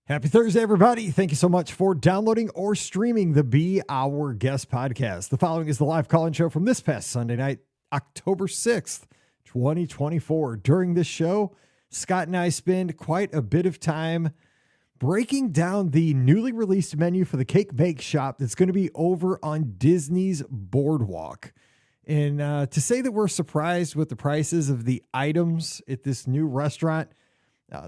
Happy Thursday, everybody. Thank you so much for downloading or streaming the Be Our Guest podcast. The following is the live call-in show from this past Sunday night, October 6th, 2024. During this show, Scott and I spend quite a bit of time breaking down the newly released menu for the Cake Bake Shop that's going to be over on Disney's Boardwalk. And to say that we're surprised with the prices of the items at this new restaurant,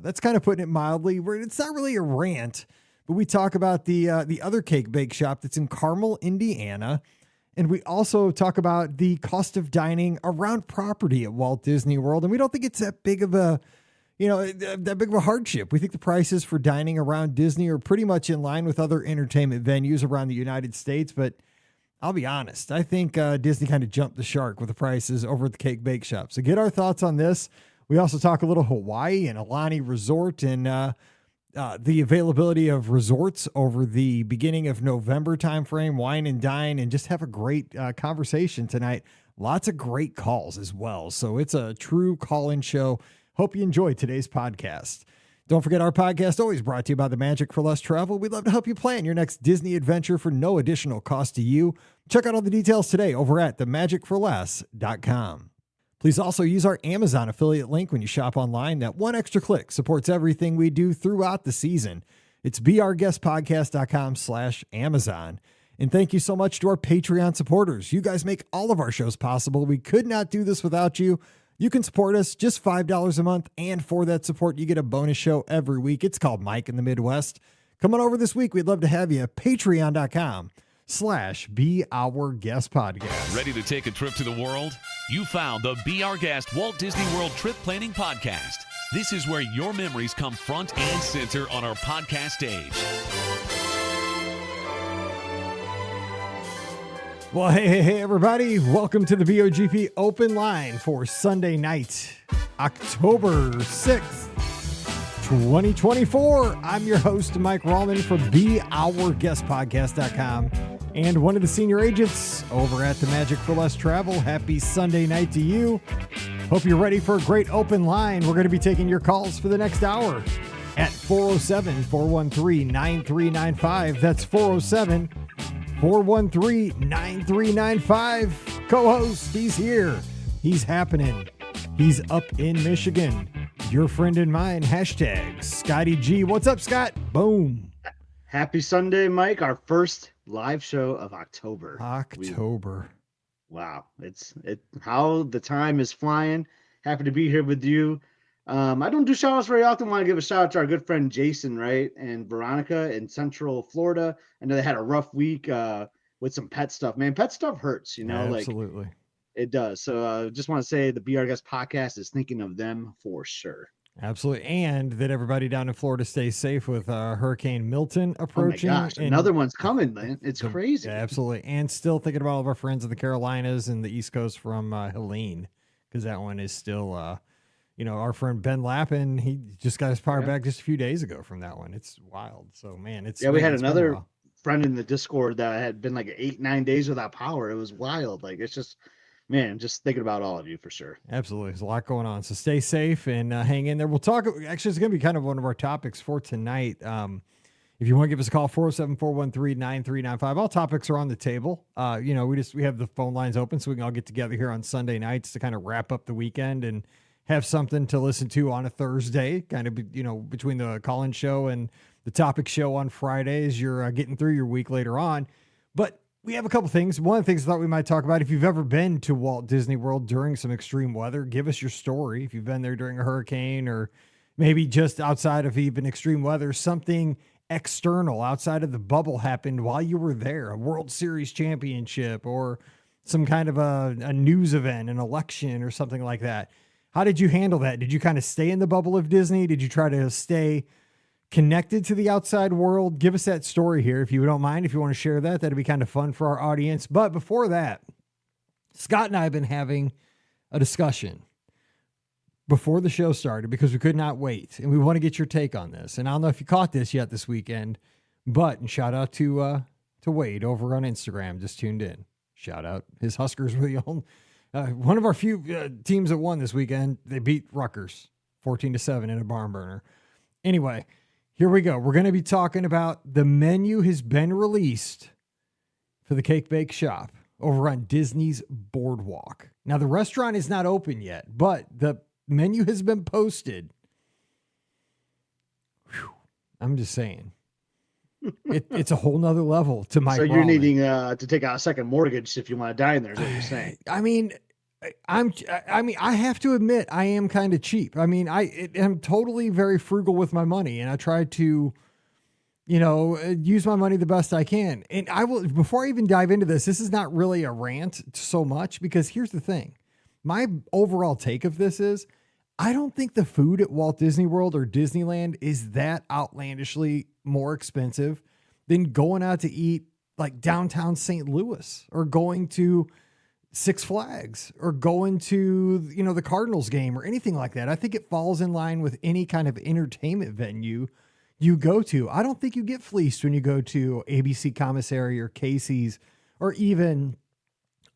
that's kind of putting it mildly. It's not really a rant, but we talk about the other cake bake shop that's in Carmel, Indiana. And we also talk about the cost of dining around property at Walt Disney World. And we don't think it's that big of a, that big of a hardship. We think the prices for dining around Disney are pretty much in line with other entertainment venues around the United States. But I'll be honest, I think Disney kind of jumped the shark with the prices over at the cake bake shop. So get our thoughts on this. We also talk a little Hawaii and Aulani Resort and the availability of resorts over the beginning of November timeframe, wine and dine, and just have a great conversation tonight. Lots of great calls as well. So it's a true call-in show. Hope you enjoy today's podcast. Don't forget our podcast always brought to you by the Magic for Less Travel. We'd love to help you plan your next Disney adventure for no additional cost to you. Check out all the details today over at themagicforless.com. Please also use our Amazon affiliate link when you shop online. That one extra click supports everything we do throughout the season. It's beourguestpodcast.com/Amazon. And thank you so much to our Patreon supporters. You guys make all of our shows possible. We could not do this without you. You can support us just $5 a month. And for that support, you get a bonus show every week. It's called Mike in the Midwest. Come on over this week. We'd love to have you. Patreon.com/beourguestpodcast. Ready to take a trip to the world? You found the Be Our Guest Walt Disney World Trip Planning Podcast. This is where your memories come front and center on our podcast stage. Well, hey, everybody. Welcome to the BOGP Open Line for Sunday night, October 6th, 2024. I'm your host, Mike Rallman from BeOurGuestPodcast.com and one of the senior agents over at the Magic for Less Travel. Happy Sunday night to you. Hope you're ready for a great open line. We're going to be taking your calls for the next hour at 407-413-9395. That's 407-413-9395. Co-host, he's here. He's happening. He's up in Michigan. Your friend and mine, hashtag Scotty G. What's up, Scott? Boom. Happy Sunday, Mike. Our first live show of October. Wow. It's how the time is flying. Happy to be here with you. I don't do shout outs very often. Want to give a shout out to our good friend Jason, right? And Veronica in Central Florida. I know they had a rough week with some pet stuff. Man, pet stuff hurts, Absolutely. Like it does. So just want to say the Be Our Guest podcast is thinking of them for sure. Absolutely. And that everybody down in Florida stays safe with Hurricane Milton approaching. Oh my gosh, another one's coming, man. It's crazy. Yeah, absolutely. And still thinking about all of our friends in the Carolinas and the East Coast from Helene, because that one is still, our friend Ben Lappin, he just got his power back just a few days ago from that one. It's wild. So, man, we had another friend in the Discord that had been like 8-9 days without power. It was wild. Like, it's just... Man, just thinking about all of you for sure. Absolutely. There's a lot going on. So stay safe and hang in there. We'll talk. Actually, it's going to be kind of one of our topics for tonight. If you want to give us a call, 407-413-9395. All topics are on the table. We have the phone lines open so we can all get together here on Sunday nights to kind of wrap up the weekend and have something to listen to on a Thursday, kind of, between the call-in show and the topic show on Fridays. You're getting through your week later on. But we have a couple things. One of the things I thought we might talk about, if you've ever been to Walt Disney World during some extreme weather, give us your story. If you've been there during a hurricane or maybe just outside of even extreme weather, something external outside of the bubble happened while you were there, a World Series championship or some kind of a news event, an election or something like that. How did you handle that? Did you kind of stay in the bubble of Disney? Did you try to stay connected to the outside world? Give us that story here, if you don't mind. If you want to share that, that'd be kind of fun for our audience. But before that, Scott and I have been having a discussion before the show started because we could not wait. And we want to get your take on this. And I don't know if you caught this yet this weekend, but, and shout out to Wade over on Instagram, just tuned in. Shout out. His Huskers were the only, one of our few teams that won this weekend. They beat Rutgers 14-7 in a barn burner. Anyway, Here we go. We're going to be talking about the menu has been released for the Cake Bake Shop over on Disney's Boardwalk. Now, the restaurant is not open yet, but the menu has been posted. Whew, I'm just saying. It's a whole nother level to Mike. So you're Rahman. needing to take out a second mortgage if you want to dine there, is what you're saying. I mean, I have to admit, I am kind of cheap. I mean, I'm totally very frugal with my money, and I try to, use my money the best I can. And I will, before I even dive into this is not really a rant so much, because here's the thing. My overall take of this is, I don't think the food at Walt Disney World or Disneyland is that outlandishly more expensive than going out to eat like downtown St. Louis, or going to Six Flags, or going to, the Cardinals game or anything like that. I think it falls in line with any kind of entertainment venue you go to. I don't think you get fleeced when you go to ABC Commissary or Casey's or even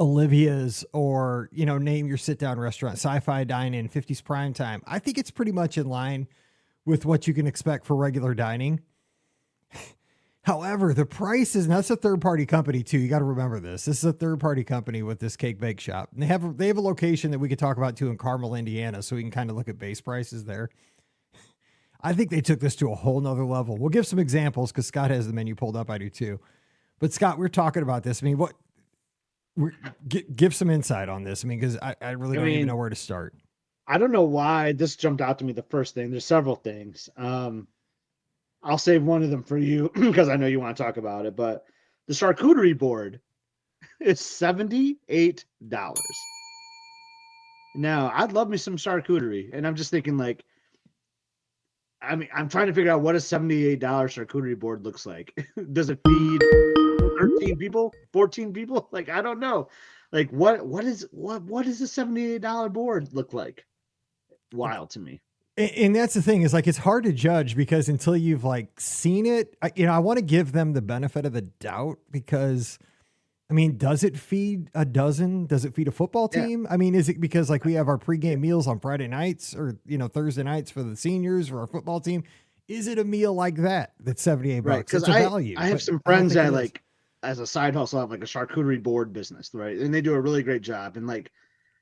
Olivia's, or, name your sit down restaurant, Sci-Fi Dine-In, 50s Prime Time. I think it's pretty much in line with what you can expect for regular dining. However, the price is, and that's a third party company too. You got to remember this. This is a third party company with this Cake Bake Shop. And they have a location that we could talk about too in Carmel, Indiana. So we can kind of look at base prices there. I think they took this to a whole nother level. We'll give some examples because Scott has the menu pulled up. I do too. But Scott, we're talking about this. I mean, give some insight on this. I mean, because I really don't even know where to start. I don't know why this jumped out to me the first thing. There's several things. I'll save one of them for you because I know you want to talk about it. But the charcuterie board is $78. Now, I'd love me some charcuterie. And I'm just thinking, like, I'm trying to figure out what a $78 charcuterie board looks like. Does it feed 13 people, 14 people? Like, I don't know. Like, what does a $78 board look like? Wild to me. And that's the thing, is like, it's hard to judge because until you've like seen it, I want to give them the benefit of the doubt, because I mean, does it feed a dozen? Does it feed a football team? Yeah. I mean, is it because like we have our pregame meals on Friday nights or, Thursday nights for the seniors or our football team? Is it a meal like that? That's $78? Right. Because it's a value. I have some friends that like, as a side hustle, have like a charcuterie board business, right? And they do a really great job. And like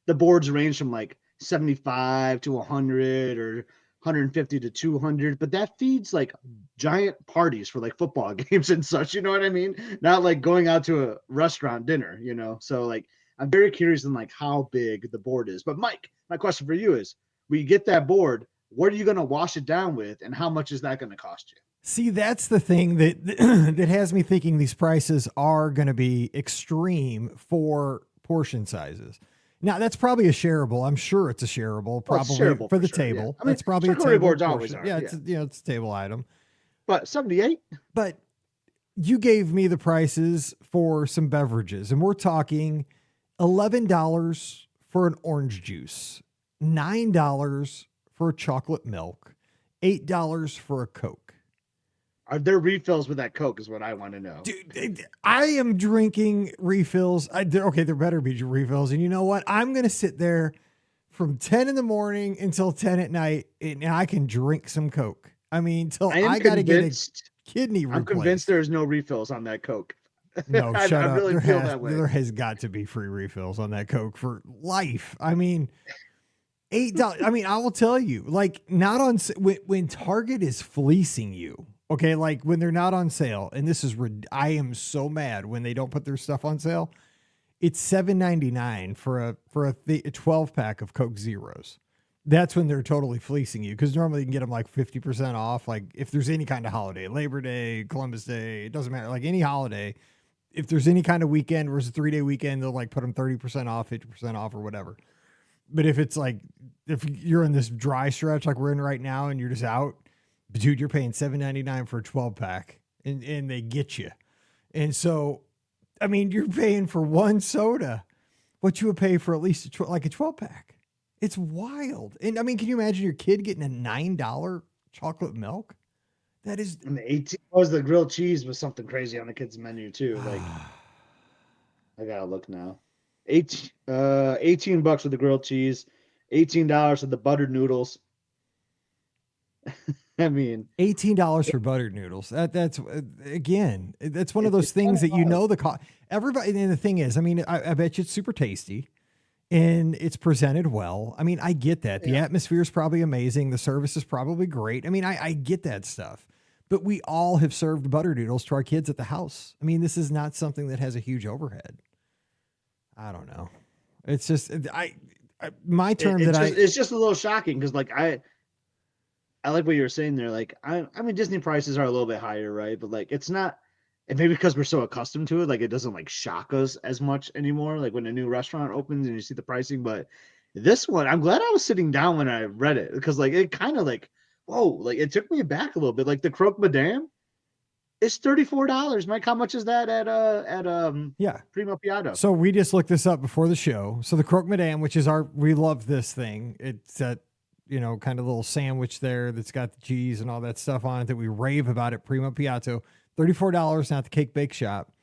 the boards range from like 75 to 100 or 150 to 200, but that feeds like giant parties for like football games and such, you know what I mean? Not like going out to a restaurant dinner, So like, I'm very curious in like how big the board is. But Mike, my question for you is, when you get that board, what are you going to wash it down with, and how much is that going to cost you? See, that's the thing that that has me thinking these prices are going to be extreme for portion sizes. Now, that's probably a shareable. I'm sure it's a shareable, probably shareable for the table. Yeah. I mean, that's probably a table boards always are. Yeah, it's a table item. But 78? But you gave me the prices for some beverages, and we're talking $11 for an orange juice, $9 for a chocolate milk, $8 for a Coke. Are there refills with that Coke is what I want to know. Dude, I am drinking refills. There better be refills. And you know what? I'm going to sit there from 10 in the morning until 10 at night, and I can drink some Coke. I mean, I got to get a kidney replaced. I'm convinced there's no refills on that Coke. No, shut up. I really feel that way. There has got to be free refills on that Coke for life. I mean, $8. I mean, I will tell you, like, not on when Target is fleecing you. Okay, like when they're not on sale, and I am so mad when they don't put their stuff on sale. It's $7.99 for a 12-pack of Coke Zeros. That's when they're totally fleecing you, because normally you can get them like 50% off. Like if there's any kind of holiday, Labor Day, Columbus Day, it doesn't matter. Like any holiday, if there's any kind of weekend versus a 3-day weekend, they'll like put them 30% off, 50% off, or whatever. But if it's like, if you're in this dry stretch like we're in right now and you're just out, dude, you're paying $7.99 for a 12-pack, and they get you. And so, I mean, you're paying for one soda what you would pay for at least a 12-pack. It's wild. And I mean, can you imagine your kid getting a $9 chocolate milk? That is. And the 18 was the grilled cheese was something crazy on the kids' menu too. Like, I gotta look now. $18 for the grilled cheese, $18 for the buttered noodles. I mean, $18 for buttered noodles. That's again, that's one of those it's kind things of that you wild. know the cost. Everybody, and the thing is, I mean, I bet you it's super tasty and it's presented well. I mean, I get that. The Yeah. atmosphere is probably amazing. The service is probably great. I mean, I get that stuff. But we all have served butter noodles to our kids at the house. I mean, this is not something that has a huge overhead. I don't know. It's just my term that I It's just a little shocking because like I like what you were saying there. Like I mean Disney prices are a little bit higher, right? But like it's not, and maybe because we're so accustomed to it, like it doesn't like shock us as much anymore. Like when a new restaurant opens and you see the pricing, but this one, I'm glad I was sitting down when I read it because like it kind of like whoa, like it took me back a little bit. Like the croque madame is $34. Mike, how much is that at yeah. Primo Piatto? So we just looked this up before the show. So the croque madame, which is we love this thing. It's that, kind of little sandwich there that's got the cheese and all that stuff on it that we rave about at Primo Piatto. $34 now at the Cake Bake Shop.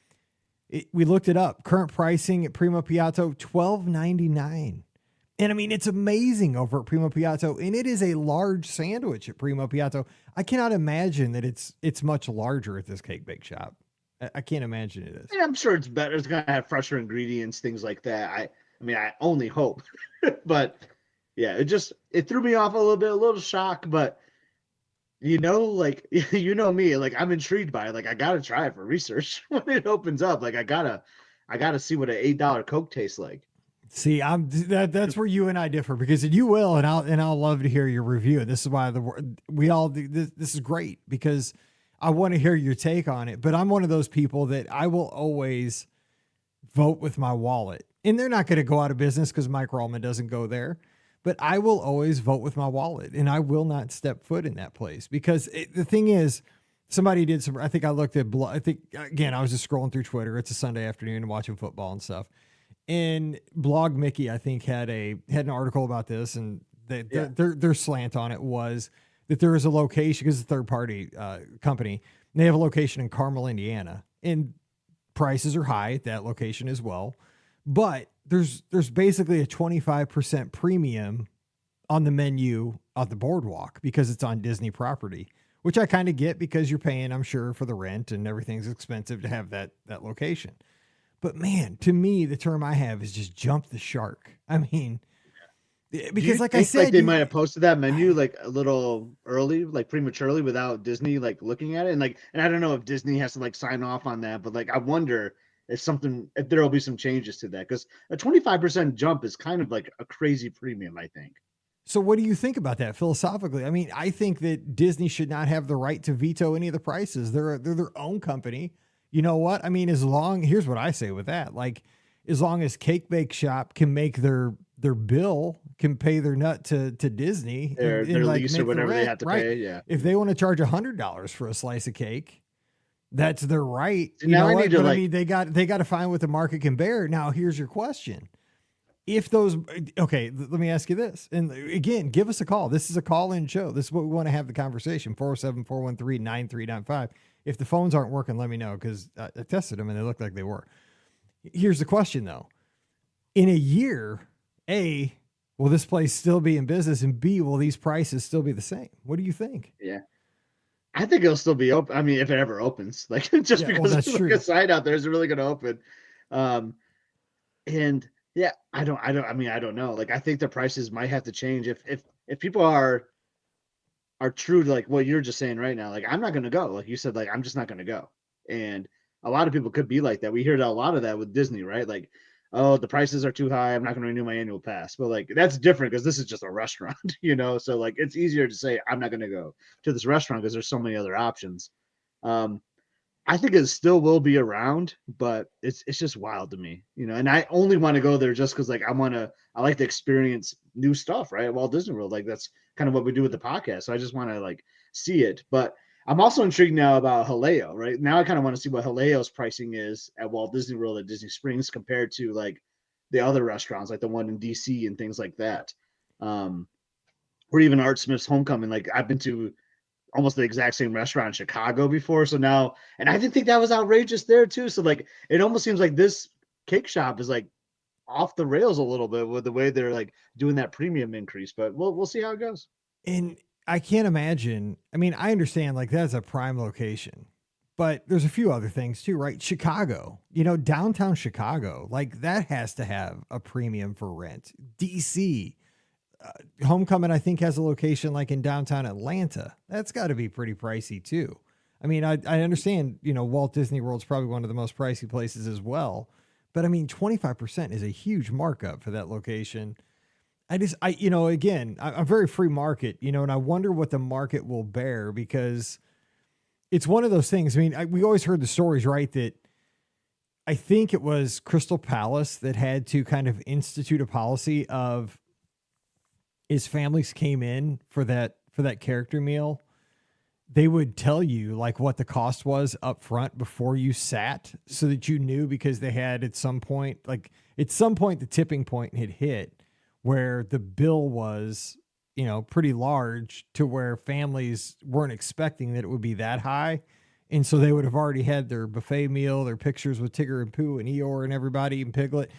We looked it up. Current pricing at Primo Piatto, $12.99. And I mean, it's amazing over at Primo Piatto, and it is a large sandwich at Primo Piatto. I cannot imagine that it's much larger at this Cake Bake Shop. I can't imagine it is. And I'm sure it's better. It's gonna have fresher ingredients, things like that. I mean, I only hope, but yeah, it threw me off a little bit, a little shock. But like you know me, like I'm intrigued by it. Like I gotta try it for research when it opens up. Like I gotta see what an $8 Coke tastes like. See, that's where you and I differ because you will, and I'll love to hear your review. And this is why we all do this. This is great because I want to hear your take on it. But I'm one of those people that I will always vote with my wallet, and they're not going to go out of business because Mike Rallman doesn't go there. But I will always vote with my wallet, and I will not step foot in that place because the thing is, somebody did some. I think I looked at. I think again, I was just scrolling through Twitter. It's a Sunday afternoon and watching football and stuff. And Blog Mickey, I think, had an article about this, and their slant on it was that there is a location because it's a third party company. And they have a location in Carmel, Indiana, and prices are high at that location as well. But there's basically a 25% premium on the menu of the boardwalk because it's on Disney property, which I kind of get because you're paying, I'm sure, for the rent and everything's expensive to have that location. But man, to me, the term I have is just jump the shark. I mean, because like I said, like they might have posted that menu like a little early, like prematurely without Disney like looking at it. And I don't know if Disney has to like sign off on that, but like I wonder if there will be some changes to that because a 25% jump is kind of like a crazy premium, I think. So what do you think about that philosophically? I mean, I think that Disney should not have the right to veto any of the prices. They're their own company. You know what? I mean, here's what I say with that. Like, as long as Cake Bake Shop can make their bill, can pay their nut to Disney, Their and like lease make or whatever the they rent, have to right? pay. Yeah. If they want to charge $100 for a slice of cake, that's their right. So now I need to, But I like- mean, they got to find what the market can bear. Now, here's your question. Let me ask you this. And again, give us a call. This is a call-in show. This is what we want to have the conversation. 407-413-9395. If the phones aren't working, let me know because I tested them and they looked like they were. Here's the question though. In a year, A, will this place still be in business? And B, will these prices still be the same? What do you think? Yeah. I think it'll still be open. I mean, if it ever opens, like just because that's there's true. like a sign out there, is it really going to open? And yeah, I don't know. Like, I think the prices might have to change if people are true to like what you're just saying right now. Like, I'm not going to go. Like you said, like I'm just not going to go. And a lot of people could be like that. We hear a lot of that with Disney, right? Like, oh, the prices are too high. I'm not going to renew my annual pass. But like that's different because this is just a restaurant, So like it's easier to say I'm not going to go to this restaurant because there's so many other options. I think it still will be around, but it's just wild to me, And I only want to go there just because like I like to experience new stuff, right? At Walt Disney World, like that's kind of what we do with the podcast. So I just want to like see it, but I'm also intrigued now about Haleo, right? Now I kind of want to see what Haleo's pricing is at Walt Disney World at Disney Springs compared to like the other restaurants, like the one in DC and things like that. Or even Art Smith's Homecoming. Like I've been to almost the exact same restaurant in Chicago before. So now, and I didn't think that was outrageous there too. So like, it almost seems like this cake shop is like off the rails a little bit with the way they're like doing that premium increase, but we'll see how it goes. And I can't imagine. I mean, I understand like that's a prime location, but there's a few other things too, right? Chicago, downtown Chicago, like that has to have a premium for rent. DC, Homecoming, I think, has a location like in downtown Atlanta. That's got to be pretty pricey too. I mean, I understand, Walt Disney World's probably one of the most pricey places as well. But I mean, 25% is a huge markup for that location. Again, I'm very free market, and I wonder what the market will bear because it's one of those things. I mean, we always heard the stories, right? That I think it was Crystal Palace that had to kind of institute a policy of as families came in for that character meal, they would tell you like what the cost was up front before you sat so that you knew, because they had at some point the tipping point had hit where the bill was, pretty large to where families weren't expecting that it would be that high. And so they would have already had their buffet meal, their pictures with Tigger and Pooh and Eeyore and everybody and Piglet.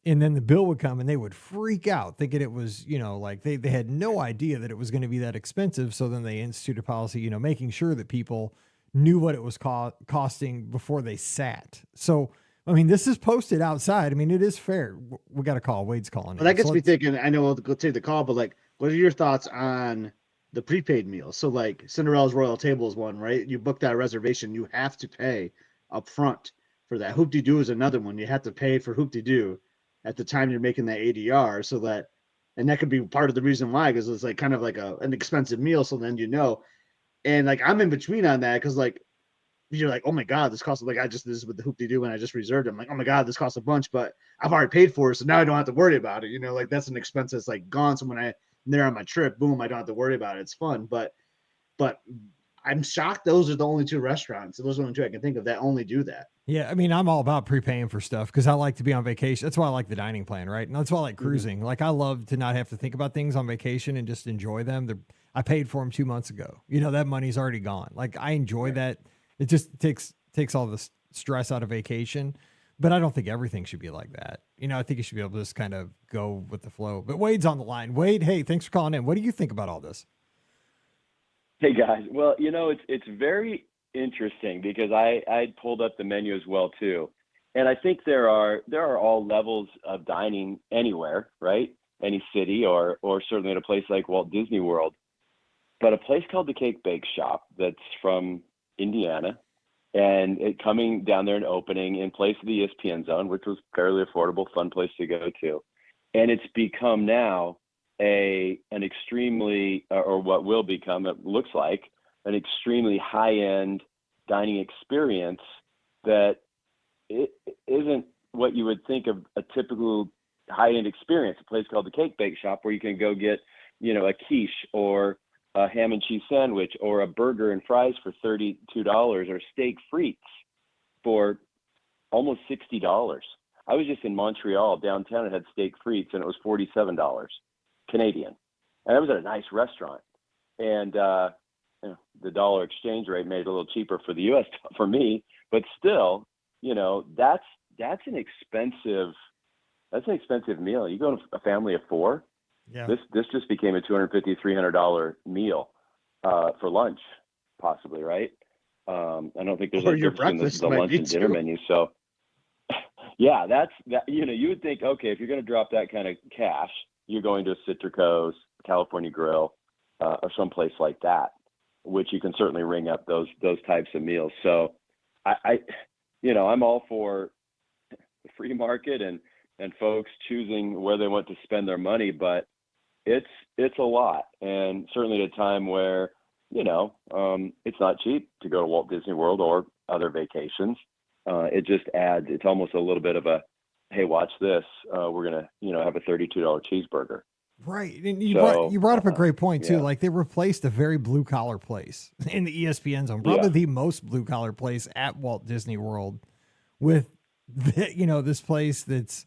And then the bill would come and they would freak out thinking it was, like they had no idea that it was going to be that expensive. So then they instituted a policy, making sure that people knew what it was costing before they sat. So, I mean, this is posted outside. I mean, it is fair. We got a call. Wade's calling. Well, that gets me thinking, I know we'll go take the call, but like, what are your thoughts on the prepaid meal? So like Cinderella's Royal Table is one, right? You book that reservation, you have to pay up front for that. Hoop-de-doo is another one. You have to pay for Hoop-de-doo at the time you're making that ADR, so that, and that could be part of the reason why, because it's like kind of like an expensive meal. So then, and like I'm in between on that because like you're like, oh my god, this costs, like this is with the Hoop-de-doo and I just reserved it. I'm like, oh my god, this costs a bunch, but I've already paid for it, so now I don't have to worry about it. Like that's an expense that's like gone. So when I'm there on my trip, boom, I don't have to worry about it. It's fun, but I'm shocked those are the only two restaurants. Those are the only two I can think of that only do that. Yeah, I mean, I'm all about prepaying for stuff because I like to be on vacation. That's why I like the dining plan, right? And that's why I like cruising. Mm-hmm. Like I love to not have to think about things on vacation and just enjoy them. I paid for them 2 months ago. That money's already gone. Like I enjoy that. It just takes all the stress out of vacation. But I don't think everything should be like that. I think you should be able to just kind of go with the flow. But Wade's on the line. Wade, hey, thanks for calling in. What do you think about all this? Hey guys, well, it's very interesting because I pulled up the menu as well too, and I think there are all levels of dining anywhere, right? Any city or certainly at a place like Walt Disney World, but a place called the Cake Bake Shop that's from Indiana, and it coming down there and opening in place of the ESPN Zone, which was fairly affordable, fun place to go to, and it's become now an extremely, or what will become, it looks like, an extremely high-end dining experience that it isn't what you would think of a typical high-end experience. A place called the Cake Bake Shop where you can go get, a quiche or a ham and cheese sandwich or a burger and fries for $32 or steak frites for almost $60. I was just in Montreal downtown and had steak frites and it was $47. Canadian, and that was at a nice restaurant, and the dollar exchange rate made it a little cheaper for the U.S. for me, but still, that's an expensive meal. You go to a family of four. Yeah. This just became a $250, $300 meal for lunch, possibly, right? I don't think there's a difference in the lunch and dinner menu. So, yeah, that's that. You would think, okay, if you're going to drop that kind of cash, you're going to a Citrico's, California Grill, or someplace like that, which you can certainly ring up those types of meals. So I'm all for the free market and folks choosing where they want to spend their money, but it's a lot. And certainly at a time where, it's not cheap to go to Walt Disney World or other vacations. It just adds, it's almost a little bit of a, hey, watch this. We're going to, have a $32 cheeseburger. Right. And you brought up a great point too. Yeah. Like they replaced a very blue collar place in the ESPN Zone, probably the most blue collar place at Walt Disney World with, this place that's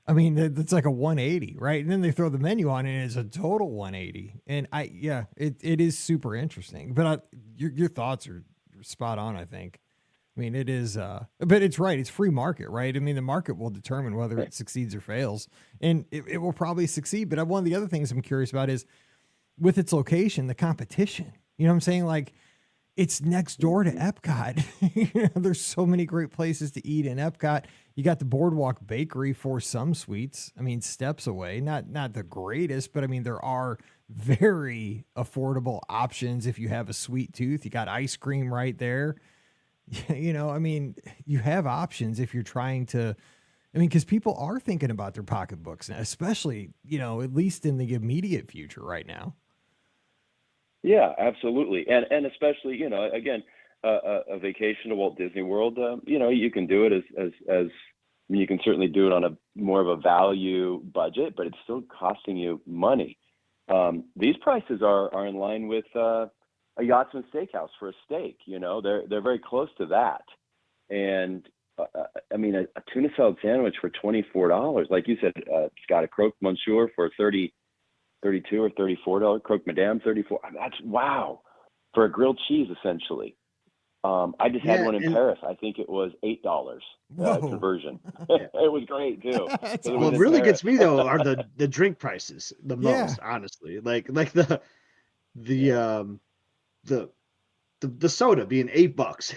like a 180, right? And then they throw the menu on and it's a total 180. And it is super interesting, but your thoughts are spot on, I think. I mean, it is, but it's right. It's free market, right? I mean, the market will determine whether it succeeds or fails, and it will probably succeed. But one of the other things I'm curious about is with its location, the competition. You know what I'm saying? Like, it's next door to Epcot. You know, there's so many great places to eat in Epcot. You got the Boardwalk Bakery for some sweets. I mean, steps away. Not the greatest, but I mean, there are very affordable options if you have a sweet tooth. You got ice cream right there. You know, I mean, you have options if you're trying to. I mean, because people are thinking about their pocketbooks, especially, you know, at least in the immediate future right now. Yeah, absolutely. And especially, you know, again, a vacation to Walt Disney World, you know, you can do it as I mean, you can certainly do it on a more of a value budget, but it's still costing you money. These prices are in line with a Yachtsman Steakhouse for a steak. You know, they're very close to that. And I mean, a tuna salad sandwich for $24, like you said, Scott, a croque monsieur for $32 or $34, croque madame $34. That's wow, for a grilled cheese essentially. I just had one in Paris. I think it was $8 conversion. It was great too. What really gets me though are the drink prices the most, honestly. Like the soda being $8.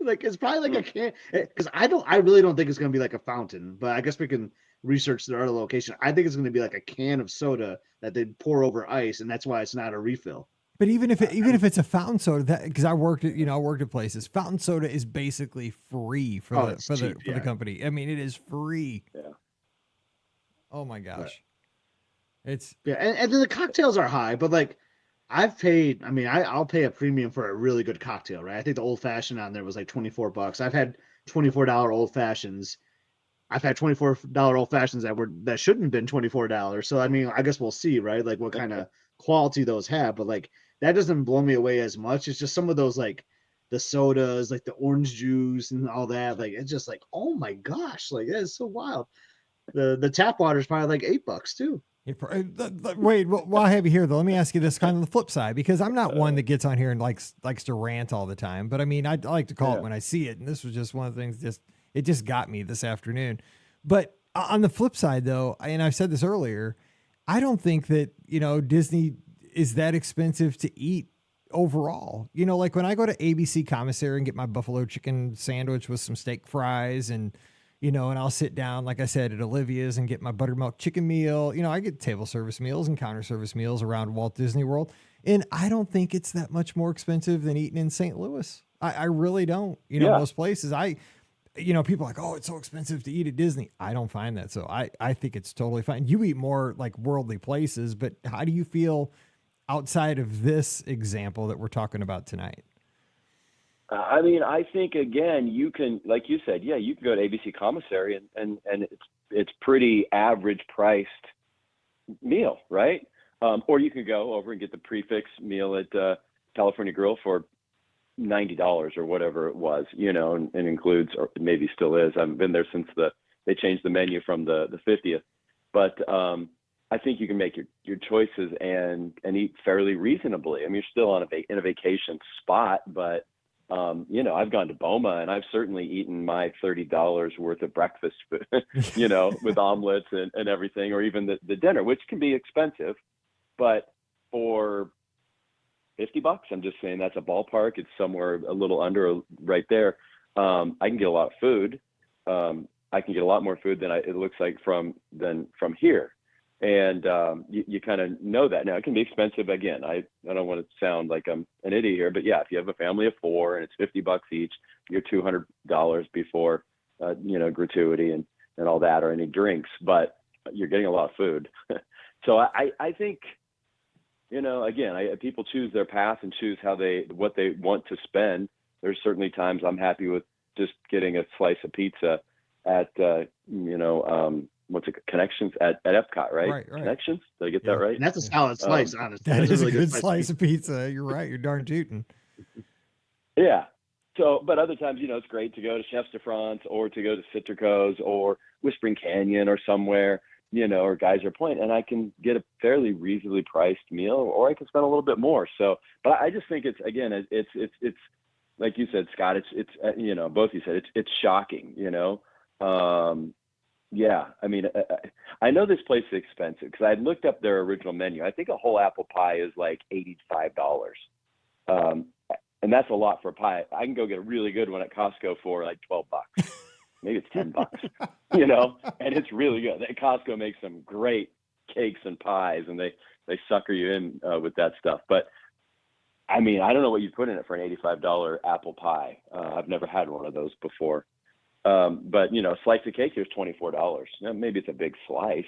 like it's probably like a can, because I really don't think it's gonna be like a fountain, but I guess we can research their other location. I think it's gonna be like a can of soda that they pour over ice, and that's why it's not a refill. But even if it's a fountain soda, that because I worked at places, fountain soda is basically free for the company. I mean, it is free. Yeah. Oh my gosh. And then the cocktails are high, but like I've paid. I mean, I'll pay a premium for a really good cocktail, right? I think the old fashioned on there was like $24. I've had $24 old fashions. I've had $24 old fashions that shouldn't have been $24. So I mean, I guess we'll see, right? Like what kind of quality those have, but like that doesn't blow me away as much. It's just some of those like the sodas, like the orange juice and all that. Like it's just like, oh my gosh, like that is so wild. The tap water is probably like $8 too. Wait, while I have you here though, let me ask you this kind of the flip side, because I'm not one that gets on here and likes to rant all the time, but I mean, I like to call it when I see it. And this was just one of the things it just got me this afternoon. But on the flip side though, and I've said this earlier, I don't think that, you know, Disney is that expensive to eat overall. You know, like when I go to ABC Commissary and get my buffalo chicken sandwich with some steak fries and, you know, and I'll sit down, like I said, at Olivia's and get my buttermilk chicken meal. You know, I get table service meals and counter service meals around Walt Disney World. And I don't think it's that much more expensive than eating in St. Louis. I really don't. You know, most places you know, people are like, oh, it's so expensive to eat at Disney. I don't find that. So I think it's totally fine. You eat more like worldly places, but how do you feel outside of this example that we're talking about tonight? I mean, I think again, you can, like you said, you can go to ABC Commissary and it's pretty average priced meal, right? Or you could go over and get the prefix meal at California Grill for $90 or whatever it was, you know, and includes, or maybe still is. I haven't been there since they changed the menu from the 50th, but I think you can make your choices and eat fairly reasonably. I mean, you're still in a vacation spot, but you know, I've gone to Boma and I've certainly eaten my $30 worth of breakfast food, you know, with omelets and everything, or even the dinner, which can be expensive, but for $50, I'm just saying that's a ballpark. It's somewhere a little under right there. I can get a lot of food. I can get a lot more food than it looks like from here. And you kind of know that. Now it can be expensive. Again, I don't want to sound like I'm an idiot here, but yeah, if you have a family of four and it's $50 each, you're $200 before you know, gratuity and all that, or any drinks, but you're getting a lot of food. So I think, you know, again, people choose their path and choose what they want to spend. There's certainly times I'm happy with just getting a slice of pizza at you know, what's it, Connections at Epcot, right? Right. Connections, did I get that right? And that's a solid slice, honestly. That is a really good slice of pizza. You're right. You're darn tootin'. Yeah. So, but other times, you know, it's great to go to Chefs de France or to go to Citrico's or Whispering Canyon or somewhere, you know, or Geyser Point, and I can get a fairly reasonably priced meal, or I can spend a little bit more. So, but I just think it's like you said, Scott, it's you know, both you said it's shocking, you know. Yeah, I mean, I know this place is expensive because I looked up their original menu. I think a whole apple pie is like $85, um, and that's a lot for a pie. I can go get a really good one at Costco for like $12, maybe it's $10, and it's really good. Costco makes some great cakes and pies, and they sucker you in with that stuff. But I mean, I don't know what you put in it for an $85 apple pie. I've never had one of those before. But a slice of cake here is $24. Now, maybe it's a big slice,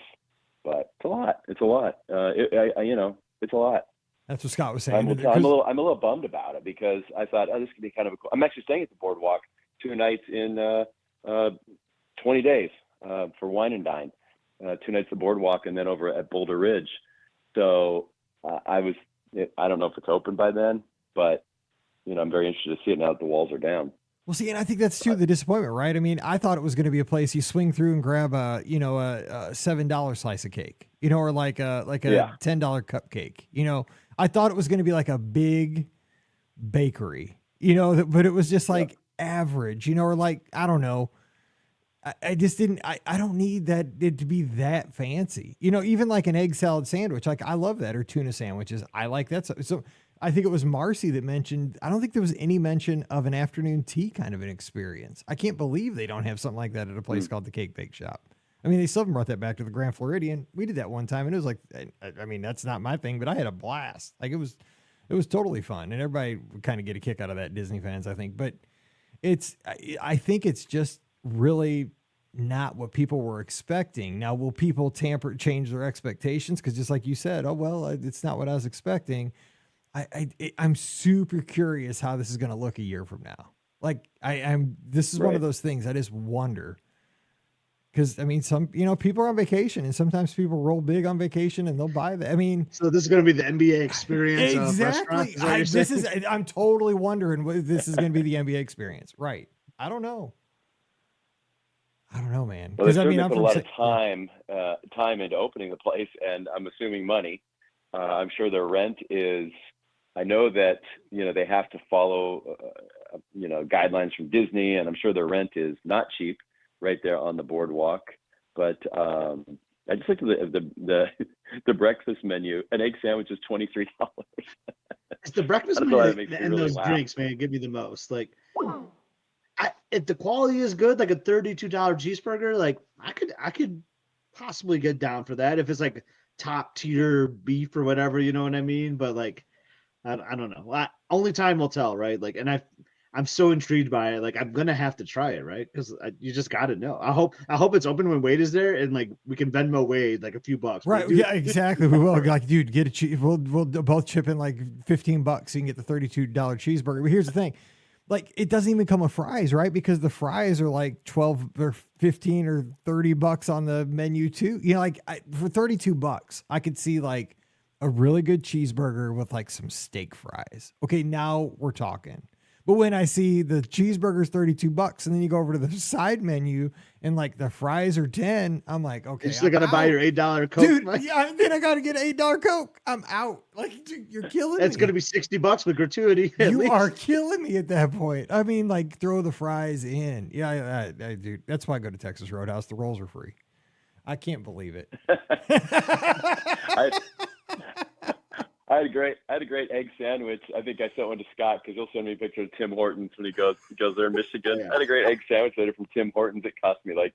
but it's a lot. It's a lot. It's a lot. That's what Scott was saying. I'm a little bummed about it because I thought, this could be kind of cool. I'm actually staying at the Boardwalk 2 nights in 20 days for Wine and Dine. 2 nights at the Boardwalk and then over at Boulder Ridge. So I don't know if it's open by then, but I'm very interested to see it now that the walls are down. Well, see, and I think that's too the disappointment, right? I mean, I thought it was going to be a place you swing through and grab a $7 slice of cake, or like a $10 cupcake. I thought it was going to be like a big bakery, but it was just like average, or like, I don't know. I just didn't, I don't need it to be that fancy, even like an egg salad sandwich. Like I love that, or tuna sandwiches. I like that. So I think it was Marcy that mentioned, I don't think there was any mention of an afternoon tea kind of an experience. I can't believe they don't have something like that at a place called the Cake Bake Shop. I mean, they still haven't brought that back to the Grand Floridian. We did that one time and it was like, I mean, that's not my thing, but I had a blast. Like it was totally fun, and everybody would kind of get a kick out of that, Disney fans, I think. But I think it's just really not what people were expecting. Now, will people change their expectations? Because just like you said, it's not what I was expecting. I'm super curious how this is going to look a year from now. Like this is one of those things I just wonder. Because I mean, some people are on vacation, and sometimes people roll big on vacation and they'll buy that. I mean, so this is going to be the NBA experience. Exactly. I'm totally wondering what this is going to be the NBA experience. Right. I don't know, man. Well, they certainly put a lot of time into opening the place, and I'm assuming money. I'm sure their rent is. I know that they have to follow guidelines from Disney, and I'm sure their rent is not cheap right there on the Boardwalk. But I just looked at the breakfast menu. An egg sandwich is $23. It's the breakfast menu and those drinks, man, give me the most. Like, if the quality is good, like a $32 cheeseburger, like I could possibly get down for that if it's like top tier beef or whatever, you know what I mean? But like, I don't know. Only time will tell, right? Like, and I'm so intrigued by it. Like, I'm gonna have to try it, right? Because you just got to know. I hope it's open when Wade is there, and like we can Venmo Wade like a few bucks. Right? Yeah, exactly. We will. Like, dude, get a cheese. We'll both chip in like $15. So you can get the $32 cheeseburger. But here's the thing. Like, it doesn't even come with fries, right? Because the fries are like 12 or 15 or $30 on the menu too. Like for $32, I could see like a really good cheeseburger with like some steak fries. Okay, now we're talking. But when I see the cheeseburger's $32 and then you go over to the side menu and like the fries are 10, I'm like, okay. You still got to buy your $8 Coke. Dude, yeah, then I got to get an $8 Coke. I'm out. Like, dude, you're killing me. It's going to be $60 with gratuity. You are killing me at that point. I mean, like, throw the fries in. Yeah, dude. That's why I go to Texas Roadhouse. The rolls are free. I can't believe it. I had a great egg sandwich. I think I sent one to Scott because he'll send me a picture of Tim Hortons when he goes there in Michigan. Yeah. I had a great egg sandwich later from Tim Hortons. It cost me like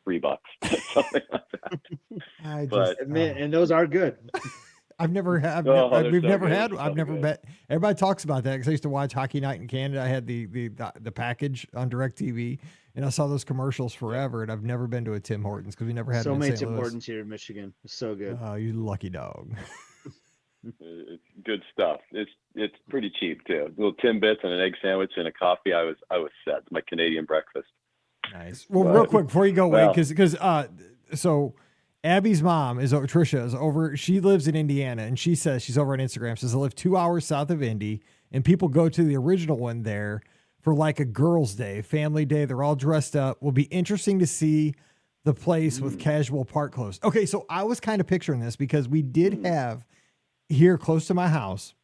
$3, something like that. And those are good. I've never had. Everybody talks about that because I used to watch Hockey Night in Canada. I had the package on DirecTV, and I saw those commercials forever. And I've never been to a Tim Hortons because we never had so one in many St. Tim Louis. Hortons here in Michigan. It's so good. Oh, you lucky dog. It's good stuff. It's pretty cheap too. A little Timbits and an egg sandwich and a coffee. I was set. It's my Canadian breakfast. Nice. Well, real quick before you go, Wade, because so Abby's mom Trisha is over. She lives in Indiana, and she says she's over on Instagram. Says I live 2 hours south of Indy, and people go to the original one there for like a girls' day, family day. They're all dressed up. Will be interesting to see the place with casual park clothes. Okay, so I was kind of picturing this because we did have here close to my house.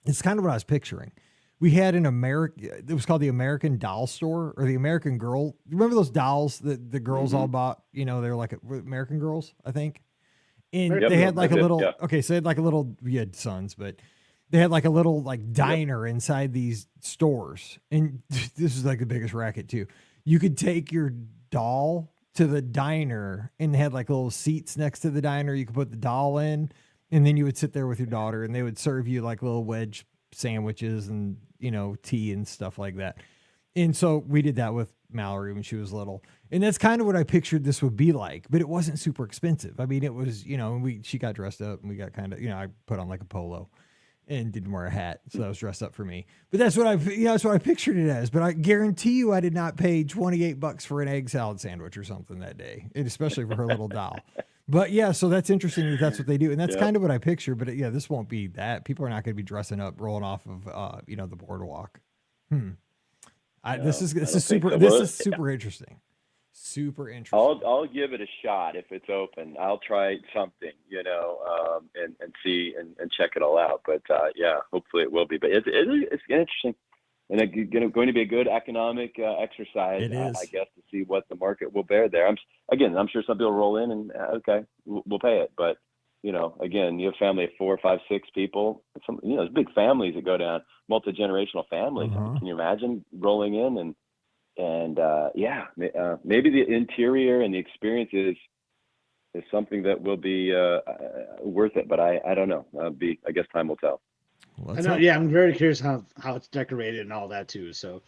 It's kind of what I was picturing. We had an it was called the American Doll Store or the American Girl. Remember those dolls that the girls all bought? You know, they're like American Girls, I think. And Yep. they had like a little, yeah. okay, so they had like a little, we had sons, but they had like a little like diner inside these stores. And this is like the biggest racket too. You could take your doll to the diner and they had like little seats next to the diner. You could put the doll in and then you would sit there with your daughter and they would serve you like little wedge sandwiches and, you know, tea and stuff like that. And so we did that with Mallory when she was little. And that's kind of what I pictured this would be like, but it wasn't super expensive. I mean, it was, you know, she got dressed up and we got kind of, you know, I put on like a polo and didn't wear a hat. So that was dressed up for me, but that's what that's what I pictured it as. But I guarantee you I did not pay $28 for an egg salad sandwich or something that day, and especially for her little doll. But yeah, so that's interesting that that's what they do. And that's kind of what I picture, but yeah, this won't be that. People are not going to be dressing up, rolling off of, you know, the boardwalk. This is super interesting. Super interesting. I'll give it a shot if it's open. I'll try something, you know, and see and check it all out. But yeah, hopefully it will be. But it's interesting, and it's going to be a good economic exercise. It is. I guess, to see what the market will bear there. I'm sure some people roll in and okay, we'll pay it. But you know, again, you have a family of 4, 5, 6 people. You know, there's big families that go down, multi-generational families. Can you imagine rolling in and maybe the interior and the experience is something that will be worth it, but I don't know. I guess time will tell. I know, yeah, I'm very curious how it's decorated and all that too. So,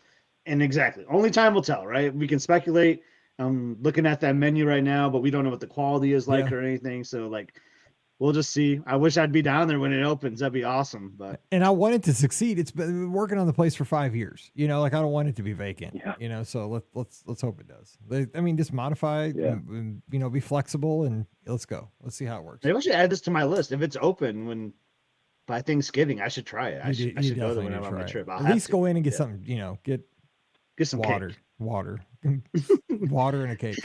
and exactly, only time will tell, right? We can speculate. I'm looking at that menu right now, but we don't know what the quality is like or anything. So, like, we'll just see. I wish I'd be down there when it opens. That'd be awesome. And I want it to succeed. It's been working on the place for 5 years. You know, like I don't want it to be vacant. Yeah. You know, so let's hope it does. Just modify. And, you know, be flexible and let's go. Let's see how it works. Maybe I should add this to my list. If it's open by Thanksgiving, I should try it. I should go there when I'm on my trip. At least go in and get something. You know, get some water, cake. water and a cake.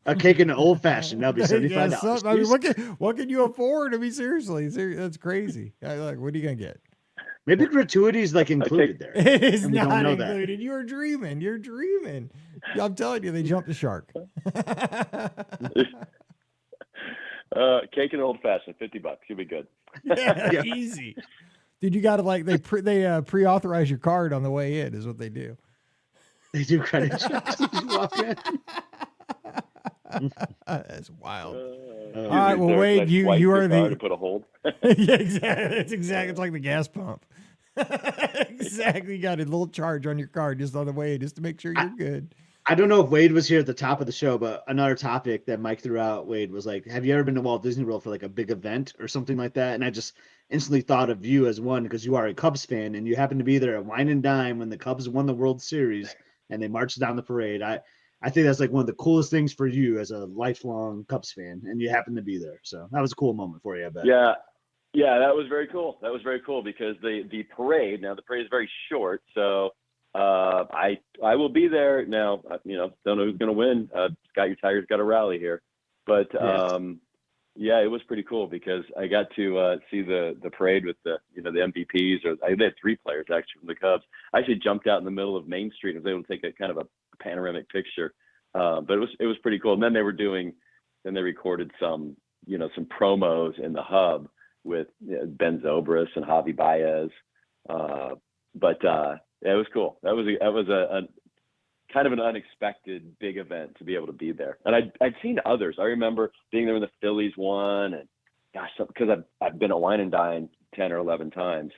A cake and an old fashioned. That'll be $75. I mean, what can you afford? I mean, seriously, that's crazy. Like, what are you gonna get? Maybe gratuities like included there. It is not included. You're dreaming. I'm telling you, they jumped the shark. Cake and old fashioned, $50. You'll be good. Yeah, easy. Dude, you got to they pre-authorize your card on the way in is what they do. They do credit checks. That's wild. All right, well, Wade, you are to put a hold. Yeah, exactly. It's exactly. It's like the gas pump. Exactly. You got a little charge on your card just on the way, just to make sure you're good. I don't know if Wade was here at the top of the show, but another topic that Mike threw out, Wade, was like, have you ever been to Walt Disney World for like a big event or something like that? And I just instantly thought of you as one because you are a Cubs fan and you happened to be there at Wine and Dine when the Cubs won the World Series and they marched down the parade. I think that's like one of the coolest things for you as a lifelong Cubs fan, and you happen to be there. So that was a cool moment for you, I bet. Yeah, that was very cool. That was very cool because the parade is very short, so I will be there now. You know, don't know who's going to win. Scott, your Tigers got a rally here, but it was pretty cool because I got to see the parade with the MVPs. I had 3 players actually from the Cubs. I actually jumped out in the middle of Main Street and was able to take a kind of a panoramic picture, but it was pretty cool. And then they recorded some promos in the hub with Ben Zobrist and Javi Baez, but it was cool. That was a kind of an unexpected big event to be able to be there. And I'd seen others. I remember being there when the Phillies won, and gosh, because I've been at Wine and Dine 10 or 11 times,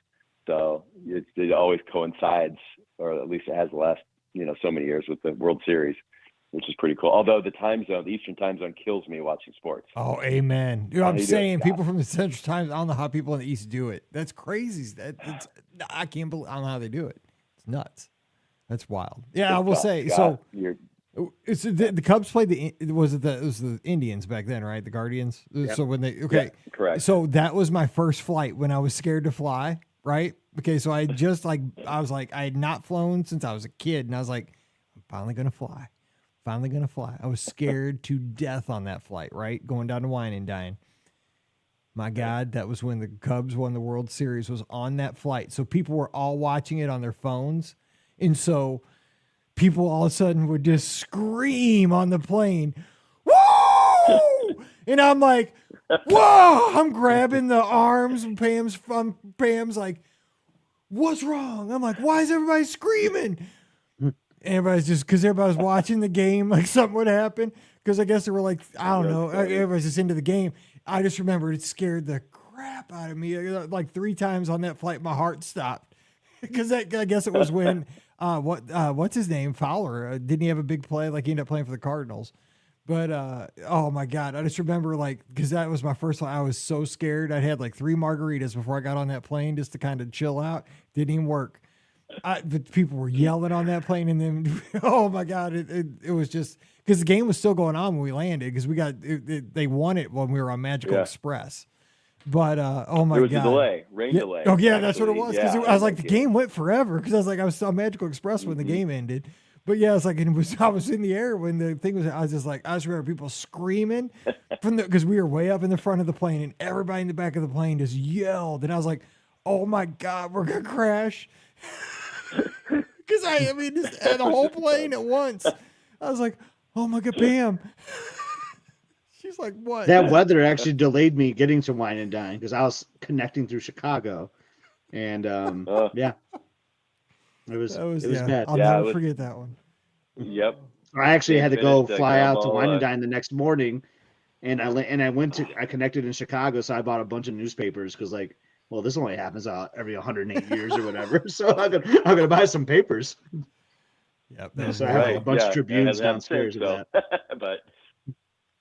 so it always coincides, or at least it has the last so many years with the World Series, which is pretty cool. Although the Eastern time zone kills me watching sports. Oh, amen. Dude, I'm saying people from the Central Time, I don't know how people in the East do it. That's crazy. I can't believe, I don't know how they do it. It's nuts. That's wild. Yeah, I will say. So it's the Cubs played it was the Indians back then, right? The Guardians. Yep. So when yeah, correct. So that was my first flight when I was scared to fly, right? Okay, so I had not flown since I was a kid, and I was like, I'm finally gonna fly. I was scared to death on that flight, right? Going down to Wine and Dine. My God, that was when the Cubs won the World Series, was on that flight. So people were all watching it on their phones. And so people all of a sudden would just scream on the plane, woo! And I'm like, whoa! I'm grabbing the arms and Pam's like, what's wrong? I'm like, why is everybody screaming? Everybody's just, because everybody was watching the game, like something would happen. Because I guess they were like, I don't know, everybody's just into the game. I just remember it scared the crap out of me. Like 3 times on that flight, my heart stopped. Because I guess it was when, what's his name? Fowler. Didn't he have a big play? Like he ended up playing for the Cardinals. But, oh my God, I just remember like, because that was my first one. I was so scared. I had like 3 margaritas before I got on that plane just to kind of chill out. Didn't even work. But people were yelling on that plane, and then, oh my God, it was just, because the game was still going on when we landed, because they won it when we were on Magical Express. But oh my God, there was a delay, rain delay. Oh yeah, that's what it was. Because I was like, the game. game went forever. Because I was like, I was on Magical Express when the game ended. But yeah, it's like I was in the air when the thing was. I was just like, I just remember people screaming because we were way up in the front of the plane, and everybody in the back of the plane just yelled, and I was like, oh my God, we're gonna crash. Because I mean, just the whole plane at once. I was like, oh my God, Pam. She's like, what? That weather actually delayed me getting to Wine and Dine because I was connecting through Chicago, and yeah, it was bad. I'll never forget that one. Yep. I actually had to go fly out to Wine and Aula. Dine the next morning, and I connected in Chicago, so I bought a bunch of newspapers because like, well, this only happens every 108 years or whatever, so I'm gonna buy some papers. Yep. So I have a bunch of Tribunes downstairs of that. But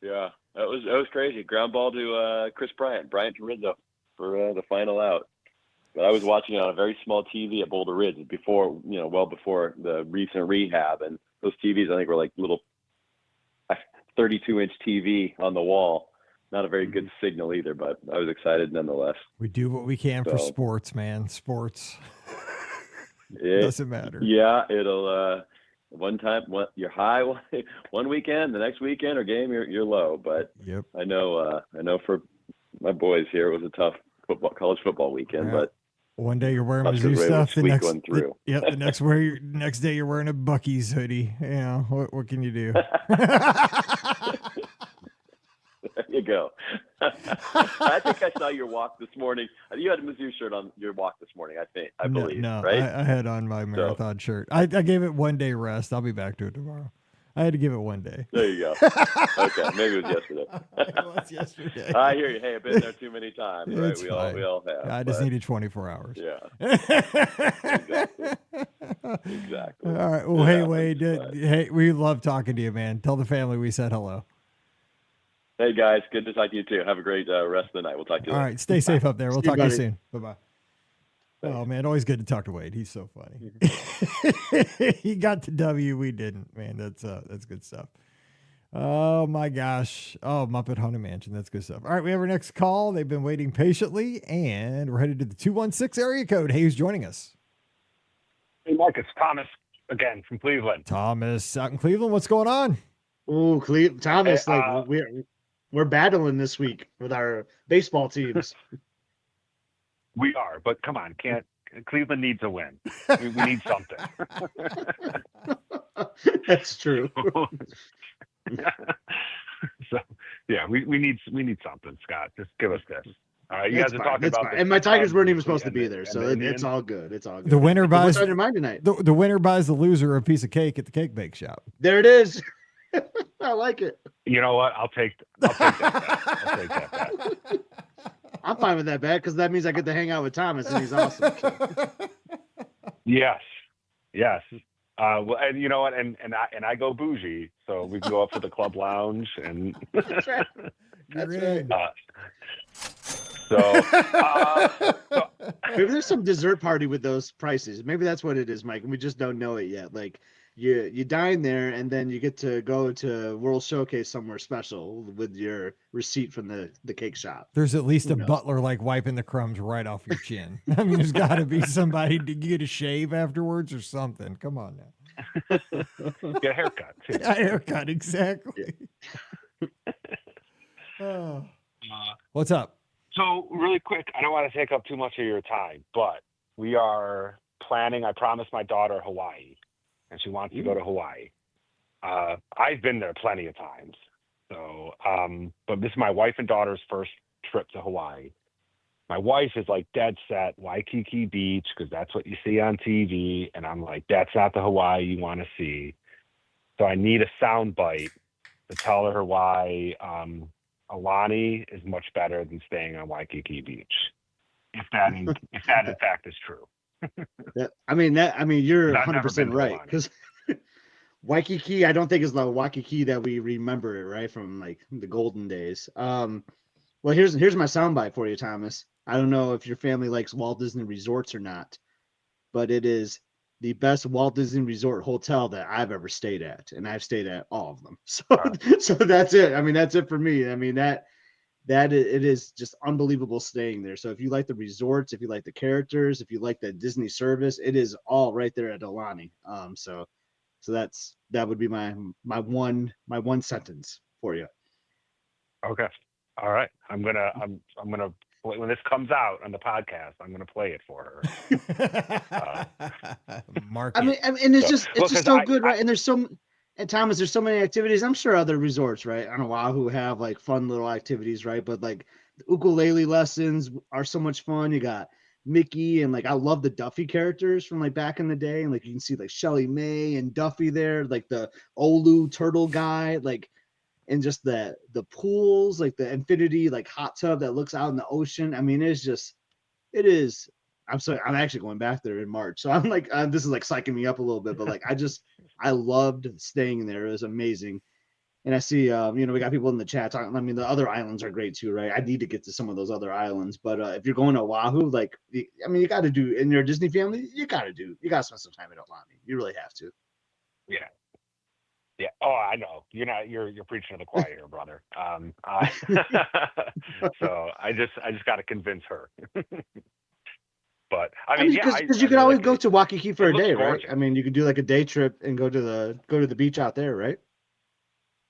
yeah, that was crazy. Ground ball to Chris Bryant to Rizzo for the final out. But I was watching it on a very small TV at Boulder Ridge before, well before the recent rehab, and those TVs I think were like little 32-inch TV on the wall. Not a very good signal either, but I was excited nonetheless. We do what we can for sports, man. Sports. It doesn't matter. Yeah, it'll you're high one weekend, the next weekend or game you're low. But yep. I know for my boys here it was a tough college football weekend. But one day you're wearing Mizzou stuff, the next day you're wearing a Buc-ee's hoodie. What can you do? There you go. I think I saw your walk this morning. You had a Mizzou shirt on your walk this morning, I believe. No, right? I had on my marathon shirt. I gave it one day rest. I'll be back to it tomorrow. I had to give it one day. There you go. Okay, maybe it was yesterday. It was yesterday. I hear you. Hey, I've been there too many times, right? It's We fine. all have. I just needed 24 hours. Yeah. Exactly. All right. Well, hey, Wade. Hey, we love talking to you, man. Tell the family we said hello. Hey, guys. Good to talk to you, too. Have a great rest of the night. We'll talk to you later. All right. Stay safe up there. We'll See you, talk to you buddy. soon. Bye-bye. Oh, man. Always good to talk to Wade. He's so funny. He got the W. We didn't, man. That's good stuff. Oh, my gosh. Oh, Muppet Haunted Mansion. That's good stuff. All right. We have our next call. They've been waiting patiently, and we're headed to the 216 area code. Hey, who's joining us? Hey, Mark, it's Thomas again from Cleveland. Thomas out in Cleveland. What's going on? Ooh, Thomas, we're battling this week with our baseball teams. We are, but come on, Cleveland needs a win. We need something. That's true. So yeah, we need something, Scott. Just give us this. All right, you guys are talking about this, and my Tigers weren't even supposed to be there, so it's all good. It's all good. The winner buys. What's on your mind tonight? The winner buys the loser a piece of cake at the cake bake shop. There it is. I like it. You know what? I'll take that bet. I'll take that bet. I'm fine with that bet because that means I get to hang out with Thomas and he's awesome. Yes. Well, and you know what? And I go bougie, so we can go up to the club lounge and. That's right. That's right. So maybe there's some dessert party with those prices. Maybe that's what it is, Mike, and we just don't know it yet. Like you dine there, and then you get to go to World Showcase somewhere special with your receipt from the cake shop. There's at least a butler like wiping the crumbs right off your chin. I mean, there's got to be somebody to get a shave afterwards or something. Come on now. Get a haircut. Too. A haircut, exactly. Oh. What's up? So really quick, I don't want to take up too much of your time, but we are planning. I promised my daughter Hawaii, and she wants to go to Hawaii. I've been there plenty of times. So, but this is my wife and daughter's first trip to Hawaii. My wife is like dead set Waikiki Beach because that's what you see on TV, and I'm like, that's not the Hawaii you want to see. So I need a sound bite to tell her why Alani is much better than staying on Waikiki Beach. If that in fact is true. I mean, you're I've never 100% been to right, Alani. because Waikiki, I don't think is the Waikiki that we remember it, right, from like the golden days. Well, here's my soundbite for you, Thomas. I don't know if your family likes Walt Disney Resorts or not, but it is the best Walt Disney Resort hotel that I've ever stayed at, and I've stayed at all of them. So, so that's it. I mean, that's it for me. I mean, that it is just unbelievable staying there. So if you like the resorts, if you like the characters, if you like the Disney service, it is all right there at Aulani. So that would be my one sentence for you. Okay. All right. I'm gonna when this comes out on the podcast, I'm gonna play it for her. Mark I mean, and it's just so good, right? And and Thomas, there's so many activities. I'm sure other resorts, right, on Oahu have like fun little activities, right? But like the ukulele lessons are so much fun. You got Mickey, and like I love the Duffy characters from like back in the day, and like you can see like Shelly May and Duffy there, like the Olu turtle guy, like, and just the pools, like the infinity like hot tub that looks out in the ocean. I mean, it is. I'm actually going back there in March, so I'm like, this is like psyching me up a little bit, but like I loved staying there. It was amazing. And I see, we got people in the chat talking. I mean, the other islands are great too, right? I need to get to some of those other islands, but if you're going to Oahu, like, I mean, you got to do in your Disney family, you got to spend some time at Aulani. You really have to. Yeah. Yeah. Oh, I know. You're preaching to the choir here, brother. So I just got to convince her. But I mean, because you could always go to Waikiki for a day, gorgeous. right? I mean, you could do like a day trip and go to the beach out there, right?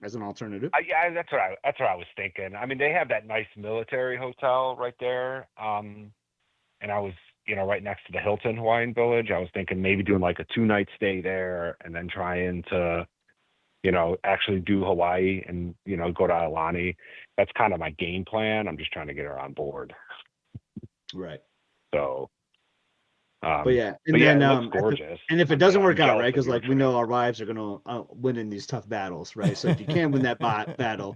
As an alternative. Yeah, that's what I was thinking. I mean, they have that nice military hotel right there, and I was, right next to the Hilton Hawaiian Village. I was thinking maybe doing like a 2-night stay there, and then trying to, actually do Hawaii and go to Aulani. That's kind of my game plan. I'm just trying to get her on board. Right. So. But yeah, and then it looks gorgeous. And if it doesn't work out, right? Because like we know our wives are gonna win in these tough battles, right? So if you can't win that battle,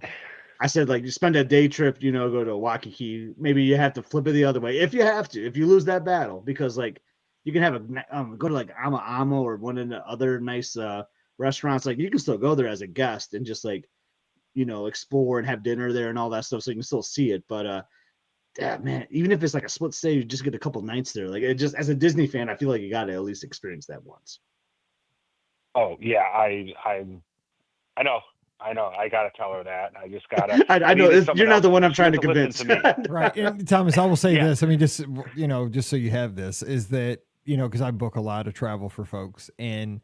I said like you spend a day trip, go to Waikiki. Maybe you have to flip it the other way if you have to. If you lose that battle, because like you can have go to like Ama or one of the other nice restaurants. Like you can still go there as a guest and just like explore and have dinner there and all that stuff, so you can still see it. But yeah, man, even if it's like a split stay, you just get a couple nights there. Like, it just, as a Disney fan, I feel like you got to at least experience that once. Oh yeah, I know. I gotta tell her that. I just gotta. I know you're not the one I'm trying to convince. Right, and Thomas, I will say this. I mean, just so you have this, is that because I book a lot of travel for folks, and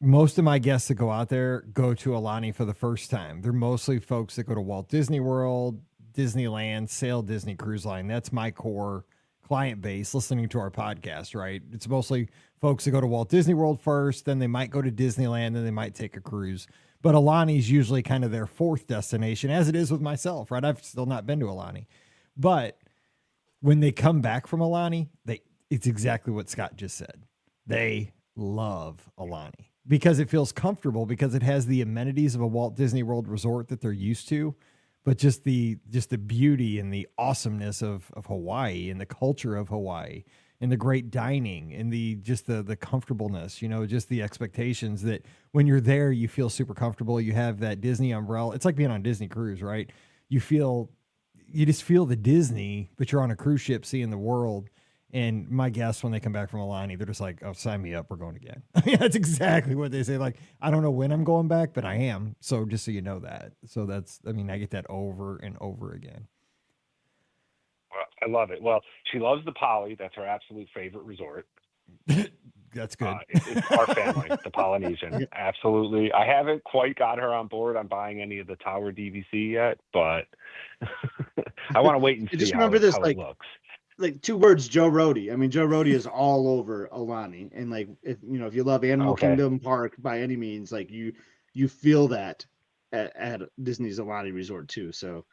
most of my guests that go out there go to Aulani for the first time. They're mostly folks that go to Walt Disney World, Disneyland, Sail Disney Cruise Line. That's my core client base listening to our podcast, right? It's mostly folks that go to Walt Disney World first, then they might go to Disneyland, then they might take a cruise. But Aulani is usually kind of their fourth destination, as it is with myself, right? I've still not been to Aulani. But when they come back from Aulani, it's exactly what Scott just said. They love Aulani because it feels comfortable, because it has the amenities of a Walt Disney World resort that they're used to. But just the beauty and the awesomeness of Hawaii and the culture of Hawaii and the great dining and the comfortableness, just the expectations that when you're there, you feel super comfortable. You have that Disney umbrella. It's like being on a Disney cruise, right? You just feel the Disney, but you're on a cruise ship seeing the world. And my guests, when they come back from Aulani, they're just like, oh, sign me up. We're going again. That's exactly what they say. Like, I don't know when I'm going back, but I am. So just so you know that. So I get that over and over again. Well, I love it. Well, she loves the Poly. That's her absolute favorite resort. That's good. It's our family, the Polynesian. Absolutely. I haven't quite got her on board on buying any of the Tower DVC yet, but I want to wait and see just how, remember this, how like, it looks. Like 2 words, Joe Rody. I mean, Joe Rody is all over Alani, and like if you love Animal Okay. Kingdom Park by any means, like you feel that at Disney's Alani Resort too. So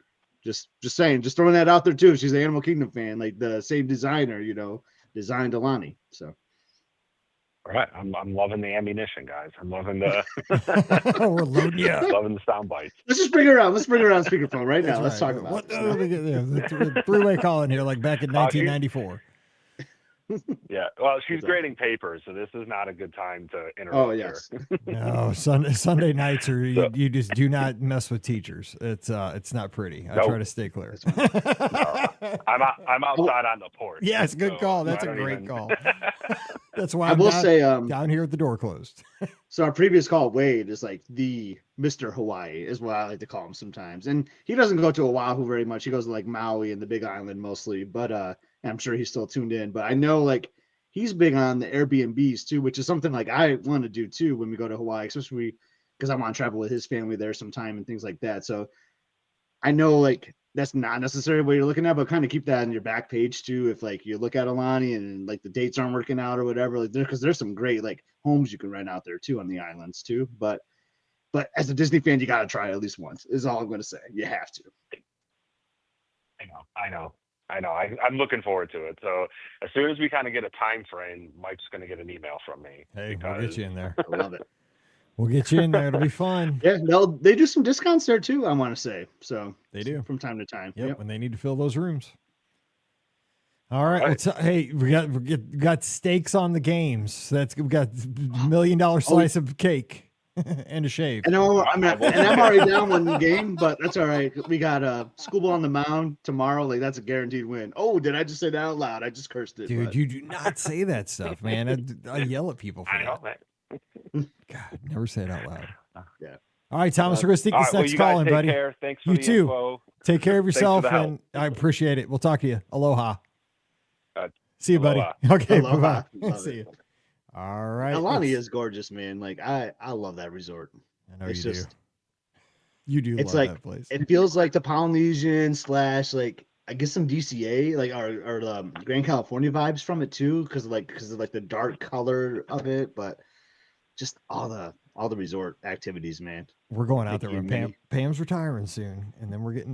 just saying, just throwing that out there too. She's an Animal Kingdom fan, like the same designer, designed Alani. So All right. I'm loving the ammunition, guys. I'm loving the We're loading you up. loving the sound bites. let's just bring her around. Let's bring her on speakerphone right now. That's Let's right. talk about What, it. the three-way call in here, like back in 1994. Yeah. Well, she's Good grading papers, so this is not a good time to interrupt Oh her. yes. No, Sunday nights are So- you just do not mess with teachers. It's not pretty. I Nope. try to stay clear. I'm outside on the porch. Yes, good so call. That's I a don't great even- call. That's why I I'm will down, say, down here with the door closed. so our previous call, Wade, is like the Mr. Hawaii, is what I like to call him sometimes. And he doesn't go to Oahu very much. He goes to like Maui and the Big Island mostly. But I'm sure he's still tuned in. But I know like he's big on the Airbnbs too, which is something like I want to do too when we go to Hawaii, especially because I want to travel with his family there sometime and things like that. So I know like that's not necessarily what you're looking at, but kind of keep that on your back page too. If like you look at Alani and like the dates aren't working out or whatever, like because there's some great like homes you can rent out there too on the islands too. But as a Disney fan, you got to try it at least once. Is all I'm going to say. You have to. I know. I'm looking forward to it. So as soon as we kind of get a time frame, Mike's going to get an email from me. Hey, we'll get you in there. I love it. We'll get you in there. It'll be fun. Yeah, they do some discounts there too, I want to say. So They do. from time to time. Yep, when they need to fill those rooms. All right. All right. Well, hey, we got stakes on the games. We got $1 million slice of cake and a shave. I know I'm already down one game, but that's all right. We got Schoolball on the Mound tomorrow. Like that's a guaranteed win. Oh, did I just say that out loud? I just cursed it. Dude, but- you do not say that stuff, man. I yell at people for I know, that. man. God, never say it out loud. Yeah. All right, Thomas, we're going to sneak All this right, well, next you call guys in, take buddy. care. Thanks for You the too. info. Take care of Thanks for yourself, the help. and I appreciate it. We'll talk to you. Aloha. Uh, See you, buddy. aloha. Okay, Aloha. bye-bye. Love See it. you. All right. Alani let's- is gorgeous, man. Like I love that resort. I know It's you just- do. You do It's love like that place. it feels like the Polynesian / like I guess some DCA like or Grand California vibes from it too, because of like the dark color of it, but just all the resort activities, man. We're going out Thank there you, when Minnie. Pam's retiring soon, and then we're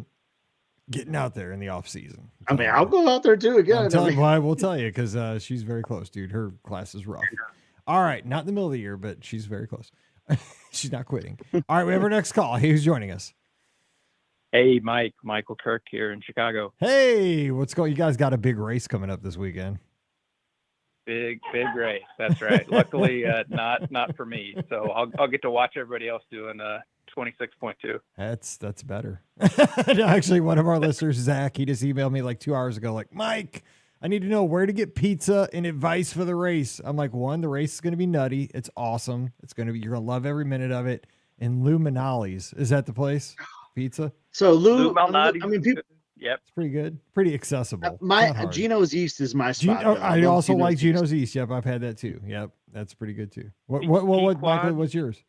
getting out there in the off season. I mean, I'll go out there too again. I'm telling I you mean, why. We'll tell you because she's very close, dude. Her class is rough. All right, not in the middle of the year, but she's very close. She's not quitting. All right, we have our next call. Hey, who's joining us? Hey, Michael Kirk here in Chicago. Hey, what's going? You guys got a big race coming up this weekend. Big race. That's right. Luckily, not for me. So I'll get to watch everybody else doing 26.2. That's better. Actually, one of our listeners, Zach, he just emailed me like 2 hours ago, like, Mike, I need to know where to get pizza and advice for the race. I'm like, one, the race is going to be nutty. It's awesome. You're going to love every minute of it. And Lou Manali's, is that the place? Pizza? so Lou Lou, Malnati. I mean, people. Yep. It's pretty good. Pretty accessible. It's not My hard. Gino's East is my spot. though. I love also like East. Gino's East. Yep, I've had that too. Yep, that's pretty good too. What, Pequod. Michael, what's yours?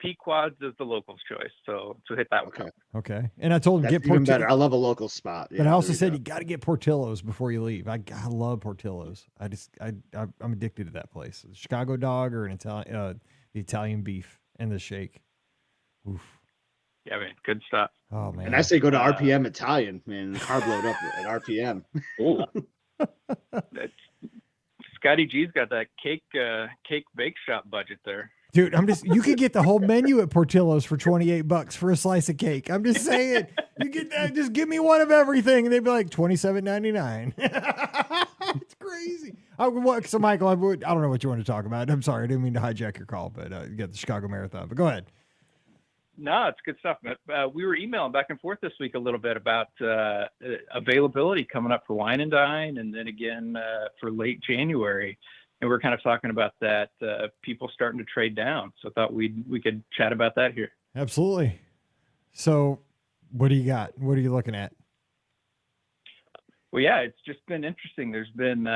Pequod's is the locals' choice. So hit that one. Okay, Okay. And I told him that's get even better. Portillo's. I love a local spot. But Yeah, I also there said go. you got to get Portillo's before you leave. I love Portillo's. I'm addicted to that place. A Chicago dog or an Italian, the Italian beef and the shake. Oof. Yeah, man, good stuff. Oh man. And I say go to RPM Italian, man. Carb load up at RPM. Scotty G's got that cake bake shop budget there. Dude, you could get the whole menu at Portillo's for $28 for a slice of cake. I'm just saying, you get that, just give me one of everything. And they'd be like $27.99. It's crazy. So Michael, I don't know what you want to talk about. I'm sorry. I didn't mean to hijack your call, but you got the Chicago Marathon, but go ahead. No, it's good stuff. We were emailing back and forth this week a little bit about availability coming up for Wine and Dine, and then again for late January. And we're kind of talking about that, people starting to trade down. So I thought we could chat about that here. Absolutely. So what do you got? What are you looking at? Well, yeah, it's just been interesting. There's been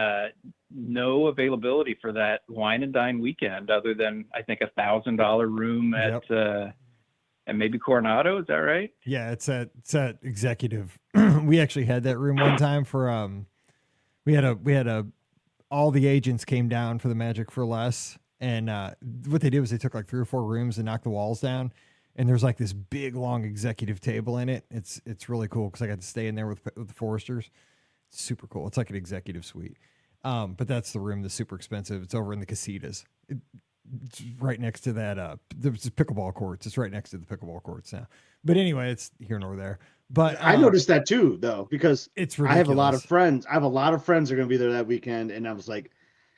no availability for that wine and dine weekend, other than I think $1,000 room at maybe Coronado. Is that right? Yeah, it's at executive. We actually had that room one time for we had a all the agents came down for the Magic for Less, and what they did was they took like 3 or 4 rooms and knocked the walls down, and there's like this big long executive table in it. It's really cool because I got to stay in there with the Foresters. It's super cool. It's like an executive suite. But that's the room that's super expensive. It's over in the casitas. It's right next to that. There's pickleball courts. It's right next to the pickleball courts now. But anyway, it's here nor there. But I noticed that too, though, because it's I have a lot of friends. I have a lot of friends that are going to be there that weekend, and I was like,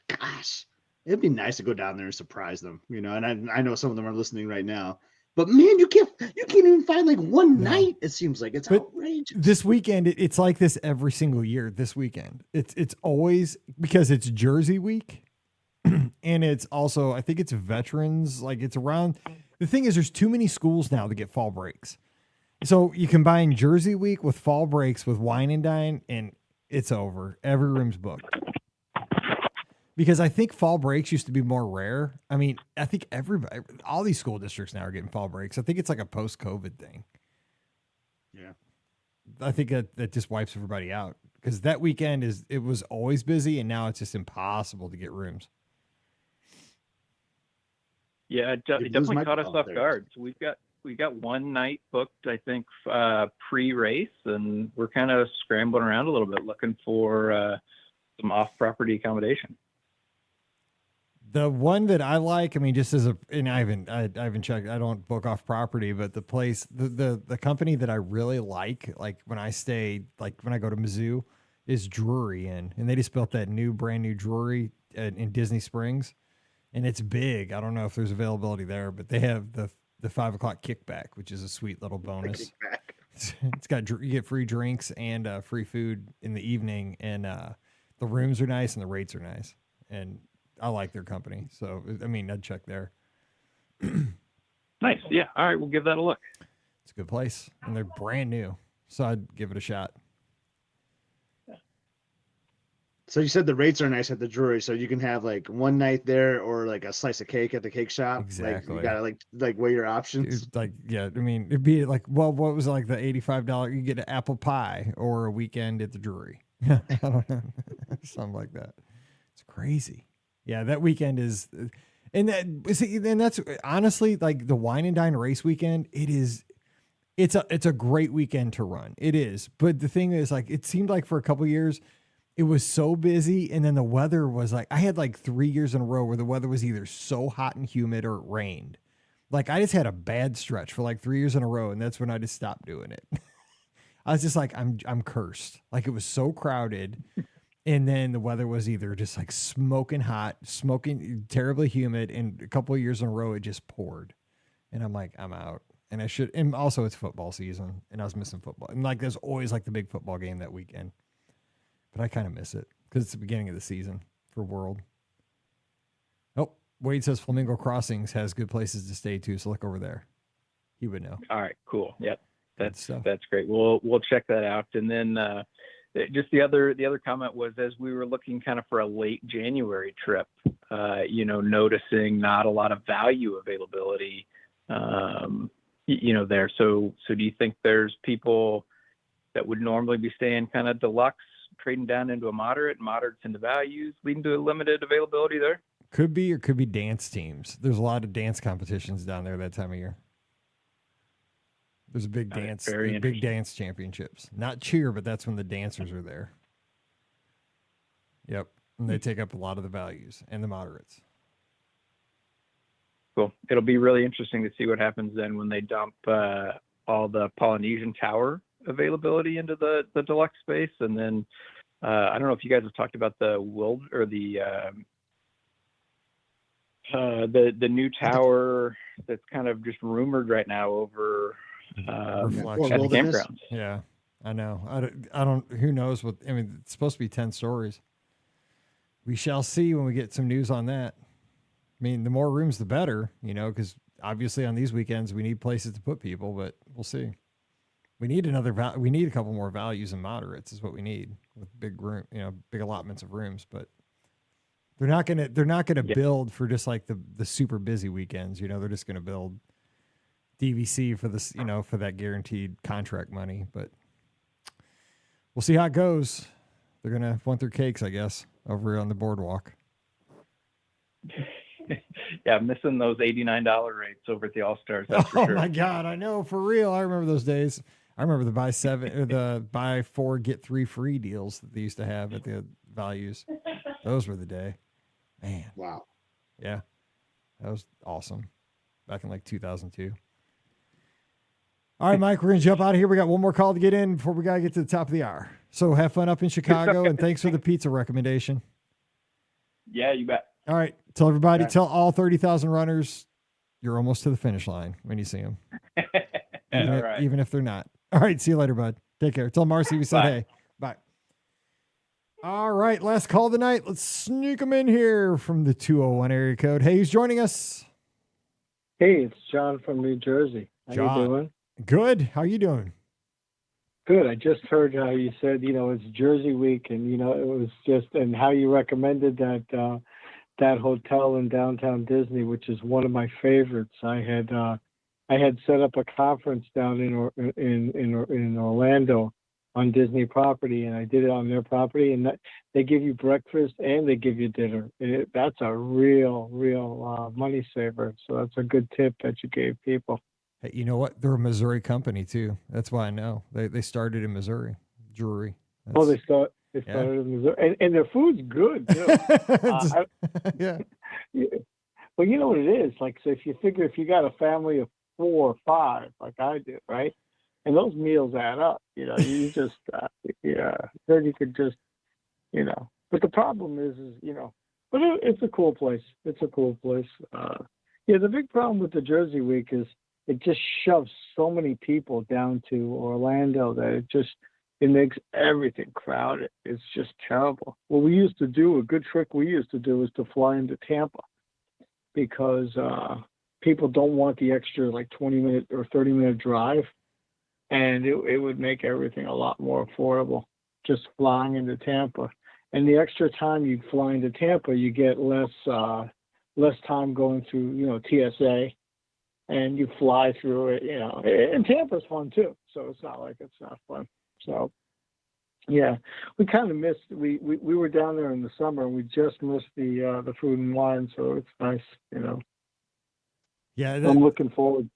gosh, it'd be nice to go down there and surprise them, you know. And I know some of them are listening right now. But man, you can't even find like one night. It seems like it's outrageous. This weekend, it's like this every single year. This weekend, it's always because it's Jersey week, and it's also I think it's veterans. Like it's around. The thing is, there's too many schools now to get fall breaks, so you combine Jersey week with fall breaks with wine and dine, and it's over. Every room's booked. Because I think fall breaks used to be more rare. I mean, I think all these school districts now are getting fall breaks. I think it's like a post-COVID thing. Yeah. I think that just wipes everybody out. Because that weekend it was always busy, and now it's just impossible to get rooms. Yeah, it definitely caught us off guard. So we got one night booked, I think, pre-race, and we're kind of scrambling around a little bit looking for some off-property accommodation. The one that I like, I mean, just as and I haven't checked. I don't book off property, but the place, the company that I really like when I stay, like when I go to Mizzou, is Drury Inn, and they just built that brand new Drury in Disney Springs, and it's big. I don't know if there's availability there, but they have the 5 o'clock kickback, which is a sweet little bonus. It's got you get free drinks and free food in the evening, and the rooms are nice and the rates are nice, and I like their company. So, I mean, I'd check there. Nice. Yeah. All right. We'll give that a look. It's a good place. And they're brand new. So I'd give it a shot. So you said the rates are nice at the Drury. So you can have like one night there or like a slice of cake at the cake shop. Exactly. Like, you got to like weigh your options. It's like, yeah. I mean, it'd be like, well, what was it, like the $85? You get an apple pie or a weekend at the Drury. I don't know. Something like that. It's crazy. Yeah, that weekend is, and that's honestly like the wine and dine race weekend. It's a great weekend to run. It is, but the thing is, like, it seemed like for a couple of years, it was so busy, and then the weather was like, I had like 3 years in a row where the weather was either so hot and humid or it rained. Like I just had a bad stretch for like 3 years in a row, and that's when I just stopped doing it. I was just like, I'm cursed. Like it was so crowded. And then the weather was either just like smoking hot, terribly humid, and a couple of years in a row it just poured. And I'm like, I'm out. And and also it's football season, and I was missing football. And like there's always like the big football game that weekend. But I kind of miss it because it's the beginning of the season for World. Oh, Wade says Flamingo Crossings has good places to stay too, so look over there. He would know. All right, cool. Yep. That's great. We'll check that out. And then just the other comment was, as we were looking kind of for a late January trip, noticing not a lot of value availability, there. So do you think there's people that would normally be staying kind of deluxe, trading down into a moderates into values, leading to a limited availability there? Could be, or could be dance teams. There's a lot of dance competitions down there that time of year. There's a big big dance championships. Not cheer, but that's when the dancers are there. Yep. And they take up a lot of the values and the moderates. Cool. It'll be really interesting to see what happens then when they dump all the Polynesian Tower availability into the deluxe space. And then I don't know if you guys have talked about the new tower that's kind of just rumored right now over at the campgrounds. Yeah, I know. I don't. Who knows what? I mean, it's supposed to be 10 stories. We shall see when we get some news on that. I mean, the more rooms, the better. Because obviously on these weekends we need places to put people, but we'll see. We need we need a couple more values and moderates is what we need with big room, big allotments of rooms, but they're not gonna build for just like the super busy weekends. They're just gonna build DVC for this, for that guaranteed contract money. But we'll see how it goes. They're gonna want their cakes, I guess, over on the boardwalk. Yeah, missing those $89 rates over at the All Stars. That's for Oh sure. my God, I know, for real. I remember those days. I remember the buy 4 get 3 free deals that they used to have at the values. Those were the day. Man. Wow. Yeah. That was awesome. Back in like 2002. All right, Mike, we're going to jump out of here. We got one more call to get in before we got to get to the top of the hour. So have fun up in Chicago, and thanks for the pizza recommendation. Yeah, you bet. All right. Tell everybody, tell all 30,000 runners you're almost to the finish line when you see them. Even if they're not. All right. See you later, bud. Take care. Tell Marcy we said hey. Bye. All right. Last call of the night. Let's sneak them in here from the 201 area code. Hey, who's joining us? Hey, it's John from New Jersey. How John. you doing? Good. How you doing? Good. I just heard how you said, it's Jersey week, and, it was just, and how you recommended that hotel in downtown Disney, which is one of my favorites. I had set up a conference down in Orlando on Disney property, and I did it on their property, and they give you breakfast and they give you dinner. That's a real money saver. So that's a good tip that you gave people. Hey, you know what? They're a Missouri company too. That's why I know they started in Missouri. Drury. They started in Missouri, and their food's good too. Yeah. Well, you know what it is like. So if you got a family of 4 or 5, like I do, right? And those meals add up. You just then you could just, But the problem is but it's a cool place. It's a cool place. The big problem with the Jersey week is it just shoves so many people down to Orlando that it makes everything crowded. It's just terrible. What we used to do, a good trick we used to do, is to fly into Tampa, because people don't want the extra 20-minute or 30-minute drive, and it would make everything a lot more affordable just flying into Tampa. And the extra time you'd fly into Tampa, you get less time going through TSA. And you fly through it, and Tampa's fun too. So it's not like it's not fun. So, yeah, we kind of missed. We were down there in the summer, and we just missed the food and wine. So it's nice, Yeah, I'm looking forward.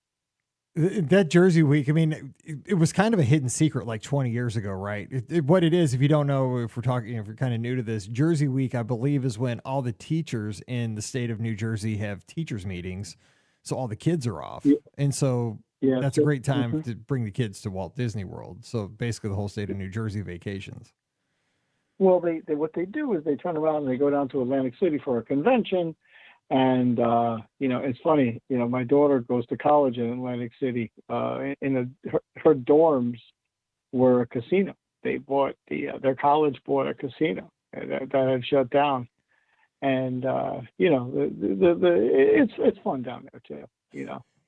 That Jersey week. I mean, it was kind of a hidden secret like 20 years ago, right? What it is, if you don't know, if we're talking, if you're kind of new to this, Jersey week, I believe, is when all the teachers in the state of New Jersey have teachers meetings. So all the kids are off. Yeah. And so that's a great time to bring the kids to Walt Disney World. So basically the whole state of New Jersey vacations. Well, what they do is they turn around and they go down to Atlantic City for a convention. And, it's funny, my daughter goes to college in Atlantic City. Her dorms were a casino. They bought their college bought a casino that had shut down. And it's fun down there too,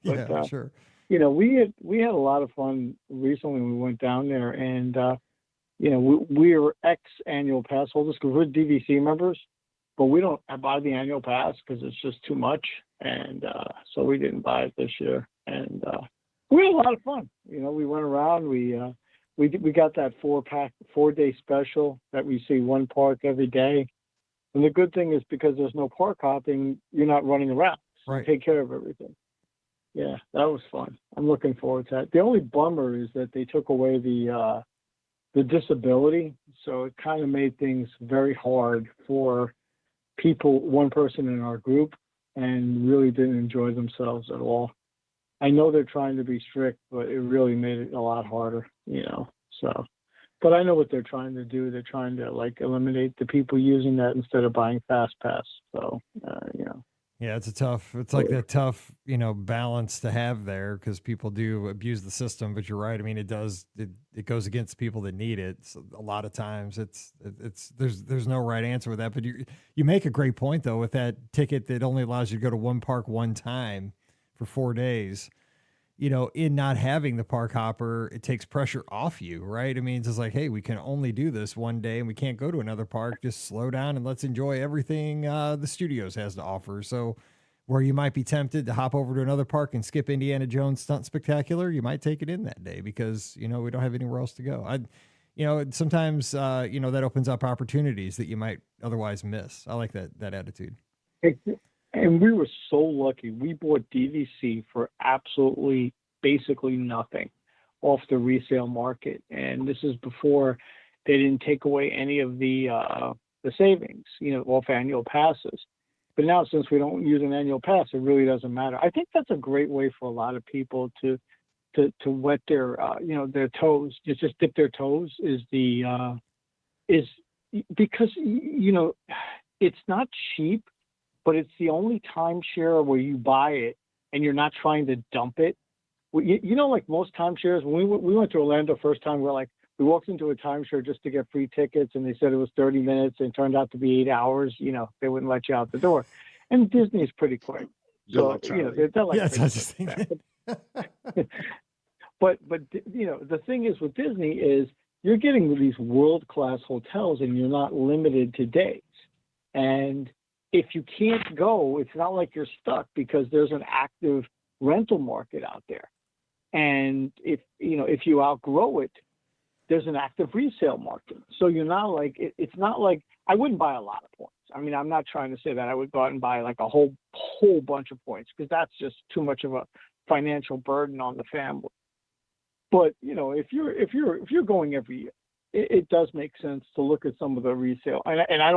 But, yeah, sure. We had a lot of fun recently when we went down there, and we were ex-annual pass holders because we're DVC members, but we don't buy the annual pass because it's just too much, and so we didn't buy it this year. And we had a lot of fun. We went around. We got that 4-day special that we see one park every day. And the good thing is because there's no park hopping, you're not running around. So right. Take care of everything. Yeah, that was fun. I'm looking forward to that. The only bummer is that they took away the disability, so it kind of made things very hard for one person in our group, and really didn't enjoy themselves at all. I know they're trying to be strict, but it really made it a lot harder, so. But I know what they're trying to do. They're trying to eliminate the people using that instead of buying Fast Pass. So, Yeah, it's like that tough, balance to have there, because people do abuse the system. But you're right. I mean, it goes against people that need it. So a lot of times there's no right answer with that. But you make a great point though with that ticket that only allows you to go to one park one time for 4 days. in not having the park hopper, it takes pressure off you, right? I mean, it's just like, hey, we can only do this one day and we can't go to another park. Just slow down and let's enjoy everything the studios has to offer. So where you might be tempted to hop over to another park and skip Indiana Jones Stunt Spectacular, you might take it in that day because, we don't have anywhere else to go. Sometimes, that opens up opportunities that you might otherwise miss. I like that attitude. And we were so lucky. We bought DVC for absolutely basically nothing off the resale market. And this is before they didn't take away any of the savings, off annual passes. But now, since we don't use an annual pass, it really doesn't matter. I think that's a great way for a lot of people to wet their their toes, just dip their toes is because it's not cheap, but it's the only timeshare where you buy it and you're not trying to dump it. Like most timeshares, when we went to Orlando first time, we walked into a timeshare just to get free tickets, and they said it was 30 minutes, and it turned out to be 8 hours. They wouldn't let you out the door. And Disney's pretty quick. So, they're like, that's just thinking. But the thing is with Disney is you're getting these world-class hotels, and you're not limited to days. And if you can't go, it's not like you're stuck because there's an active rental market out there. And if you outgrow it, there's an active resale market. So you're not like, it's not like, I wouldn't buy a lot of points. I mean, I'm not trying to say that I would go out and buy like a whole bunch of points because that's just too much of a financial burden on the family. But, if you're going every year, it does make sense to look at some of the resale. And I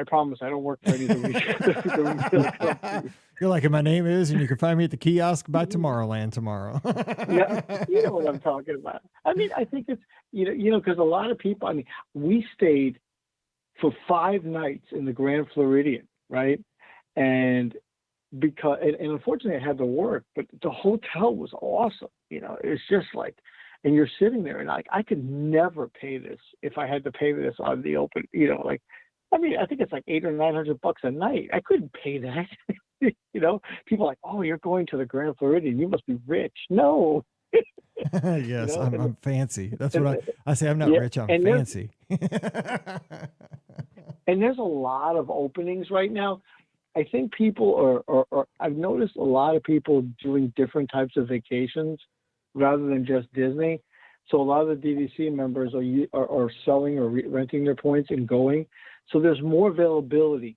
promise I don't work for any of the resale companies. You're like, and my name is, and you can find me at the kiosk by Tomorrowland tomorrow. Yeah, you know what I'm talking about. I mean, I think it's, because a lot of people, we stayed for 5 nights in the Grand Floridian, right? And unfortunately I had to work, but the hotel was awesome. It's just like, and you're sitting there and I could never pay this if I had to pay this on the open, I think it's like $800 or $900 a night. I couldn't pay that. People are like, oh, you're going to the Grand Floridian, you must be rich. No. Yes, I'm fancy. That's what I say. I'm not rich. I'm fancy. And there's a lot of openings right now. I think people are I've noticed a lot of people doing different types of vacations rather than just Disney. So a lot of the DVC members are selling or renting their points and going. So there's more availability,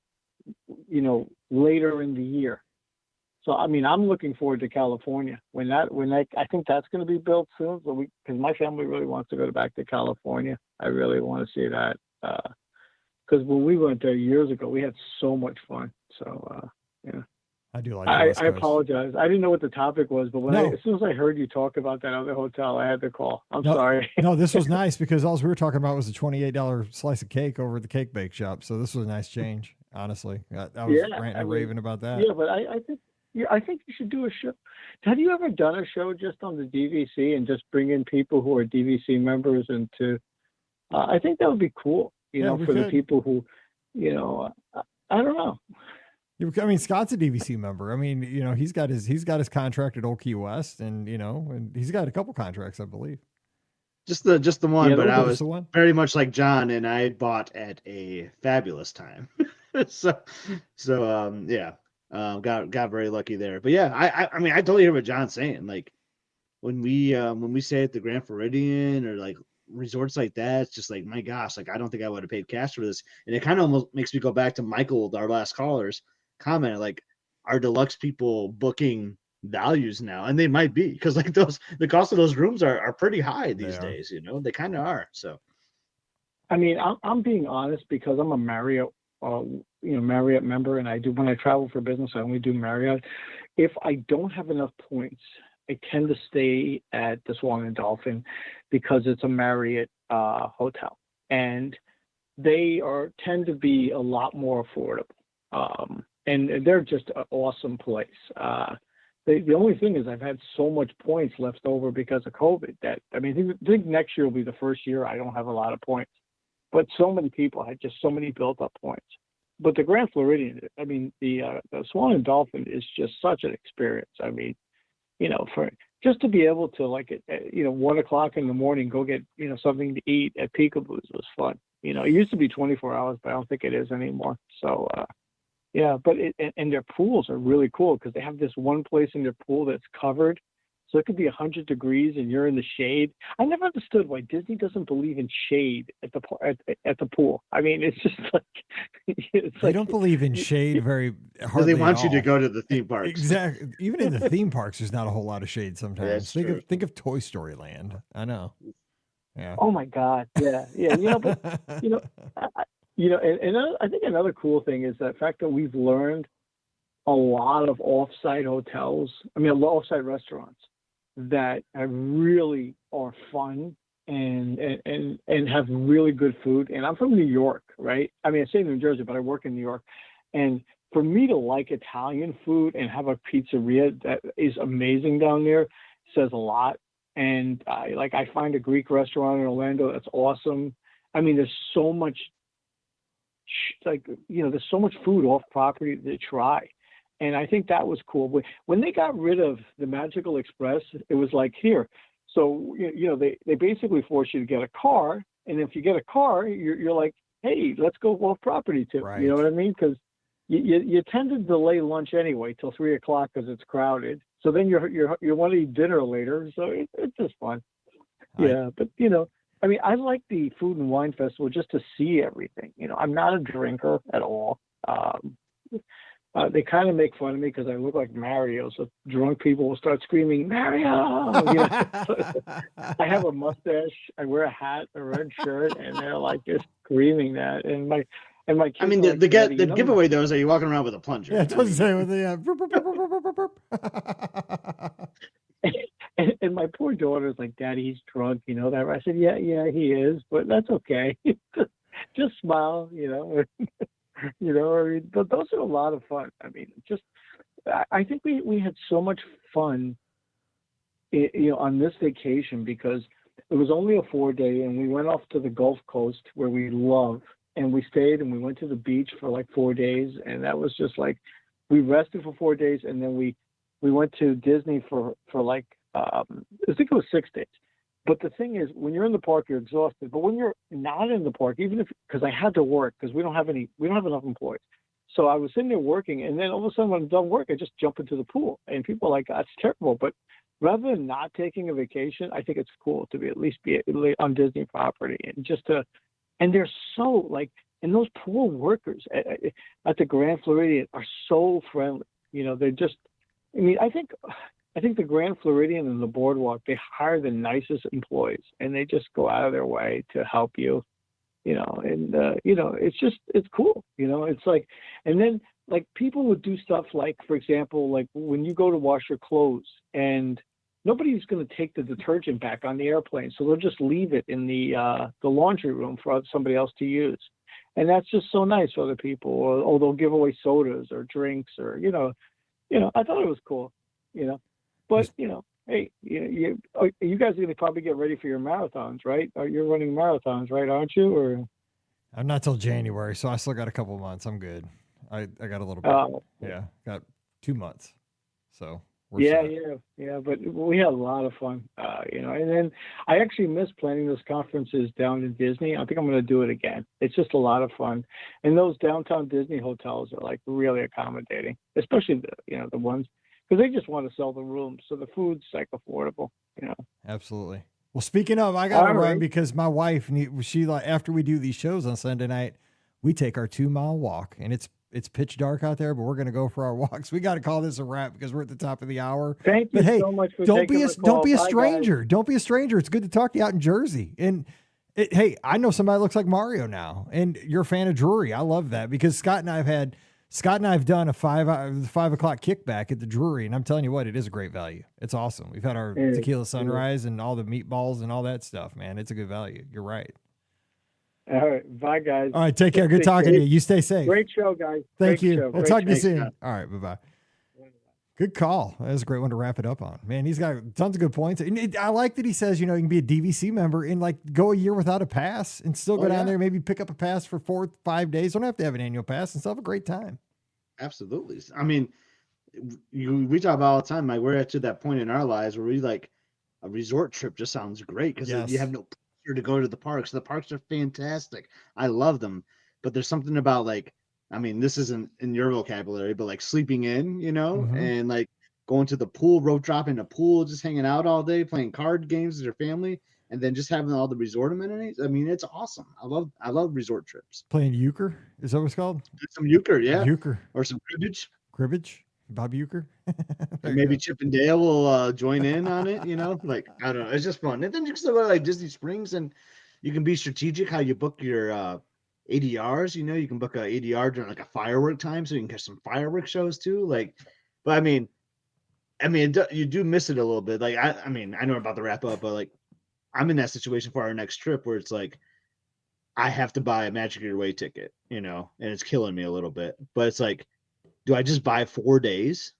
later in the year. So, I'm looking forward to California when I think that's going to be built soon. So because my family really wants to go back to California. I really want to see that. Because when we went there years ago, we had so much fun. So, yeah. I do like I apologize. I didn't know what the topic was, but as soon as I heard you talk about that other hotel, I had to call. I'm sorry. No, this was nice because all we were talking about was a $28 slice of cake over at the cake bake shop. So this was a nice change, honestly. I was ranting and raving about that. Yeah, but I think you should do a show. Have you ever done a show just on the DVC and just bring in people who are DVC members I think that would be cool, for the people who, I don't know. Scott's a DVC member. He's got his contract at Old Key West, and and he's got a couple contracts, I believe. Just the one, but I was very much like John, and I bought at a fabulous time. Got very lucky there. But yeah, I totally hear what John's saying. Like when we stay at the Grand Floridian or like resorts like that, it's just like, my gosh, like I don't think I would have paid cash for this. And it kind of almost makes me go back to Michael, our last caller's comment, like, are deluxe people booking values now? And they might be, because like the cost of those rooms are pretty high these days. They kind of are. So I'm being honest because I'm a Marriott Marriott member, and when I travel for business, I only do Marriott. If I don't have enough points, I tend to stay at the Swan and Dolphin because it's a Marriott hotel, and they tend to be a lot more affordable. And they're just an awesome place. The only thing is I've had so much points left over because of COVID that, I think next year will be the first year I don't have a lot of points. But so many people had just so many built up points. But the Grand Floridian, the Swan and Dolphin is just such an experience. just to be able to, like, at 1 o'clock in the morning, go get, something to eat at Peekaboo's was fun. It used to be 24 hours, but I don't think it is anymore. So, yeah, but and their pools are really cool because they have this one place in their pool that's covered. So it could be 100 degrees and you're in the shade. I never understood why Disney doesn't believe in shade at the pool. I mean, it's just like They don't believe in shade very hardly. They want at you to all. go to the theme parks. Exactly. Even in the theme parks, there's not a whole lot of shade sometimes. That's Think of Toy Story Land. I know. Yeah. Oh my God. Yeah. But and I think another cool thing is the fact that we've learned a lot of off-site off-site restaurants that really are fun and have really good food. And I'm from New York, right? I mean, I stay in New Jersey, but I work in New York. And for me to like Italian food and have a pizzeria that is amazing down there says a lot. And I find a Greek restaurant in Orlando that's awesome. I mean, there's so much, there's so much food off property to try. And I think that was cool. When they got rid of the Magical Express, it was like, here. So, they basically force you to get a car. And if you get a car, you're like, hey, let's go off property too. Right. You know what I mean? Because you tend to delay lunch anyway till 3 o'clock because it's crowded. So then you want to eat dinner later. So it's just fun. Yeah. But, I mean, I like the Food and Wine Festival just to see everything. I'm not a drinker at all. They kind of make fun of me because I look like Mario. So drunk people will start screaming, Mario! I have a mustache. I wear a hat, a red shirt, and they're like just screaming that. And my kids. I mean, the giveaway though is that you're walking around with a plunger. Yeah, that's what I'm saying with the and my poor daughter's like, Daddy, he's drunk. You know that? I said, yeah, he is, but that's okay. Just smile, I mean, but those are a lot of fun. I mean, I think we had so much fun, on this vacation because it was only a 4-day and we went off to the Gulf Coast where we love, and we stayed and we went to the beach for like 4 days. And that was just like, we rested for 4 days. And then we went to Disney for like, I think it was 6 days. But the thing is, when you're in the park, you're exhausted. But when you're not in the park, because I had to work because we don't have enough employees. So I was sitting there working, and then all of a sudden when I'm done work, I just jump into the pool. And people are like, that's terrible. But rather than not taking a vacation, I think it's cool to at least be on Disney property and they're so and those pool workers at the Grand Floridian are so friendly. They're just, I think the Grand Floridian and the Boardwalk, they hire the nicest employees and they just go out of their way to help you, it's cool. It's like, and then like people would do stuff like, for example, like when you go to wash your clothes and nobody's going to take the detergent back on the airplane. So they'll just leave it in the laundry room for somebody else to use. And that's just so nice for other people, or they'll give away sodas or drinks or, I thought it was cool, But hey, you guys are going to probably get ready for your marathons, right? You're running marathons, right? Aren't you? Or I'm not till January, so I still got a couple of months. I'm good. I got a little bit. Yeah, got 2 months. So we're set. But we had a lot of fun, And then I actually miss planning those conferences down in Disney. I think I'm going to do it again. It's just a lot of fun, and those downtown Disney hotels are like really accommodating, especially the ones. Because they just want to sell the rooms, so the food's like affordable, Absolutely. Well, speaking of, I got to run because my wife, after we do these shows on Sunday night, we take our 2-mile walk, and it's pitch dark out there, but we're going to go for our walks. We got to call this a wrap because we're at the top of the hour. Thank you so much for taking the call. Don't be a stranger. Don't be a stranger. It's good to talk to you out in Jersey. And hey, I know somebody that looks like Mario now, and you're a fan of Drury. I love that because Scott and I have done a 5 o'clock kickback at the Drury, and I'm telling you what, it is a great value. It's awesome. We've had our tequila sunrise and all the meatballs and all that stuff, man. It's a good value. You're right. All right. Bye, guys. All right. Take care. Good talking to you. You stay safe. Great show, guys. Thank you. Show. We'll talk to you soon. All right. Bye-bye. Good call. That was a great one to wrap it up on. Man, he's got tons of good points. And I like that he says, you can be a DVC member and go a year without a pass and still go down there, maybe pick up a pass for 4 or 5 days. Don't have to have an annual pass and still have a great time. Absolutely. I mean, we talk about all the time, like we're at to that point in our lives where we like a resort trip just sounds great because Yes. you have no pressure to go to the parks. The parks are fantastic. I love them, but there's something about like, I mean, this isn't in your vocabulary, but like sleeping in, and like going to the pool, rope drop in a pool, just hanging out all day, playing card games with your family, and then just having all the resort amenities. I mean, it's awesome. I love resort trips. Playing euchre, is that what it's called? Some euchre, yeah, Euchre. or some cribbage. Cribbage? Bob Euchre? And maybe Chip and Dale will join in on it, like, I don't know. It's just fun. And then you can still go to like Disney Springs and you can be strategic how you book your ADRs. You can book a ADR during like a firework time so you can catch some firework shows too. Like, but I mean, you do miss it a little bit. Like, I mean, I know about the wrap up, but like, I'm in that situation for our next trip where it's like, I have to buy a Magic Your Way ticket, and it's killing me a little bit. But it's like, do I just buy 4 days,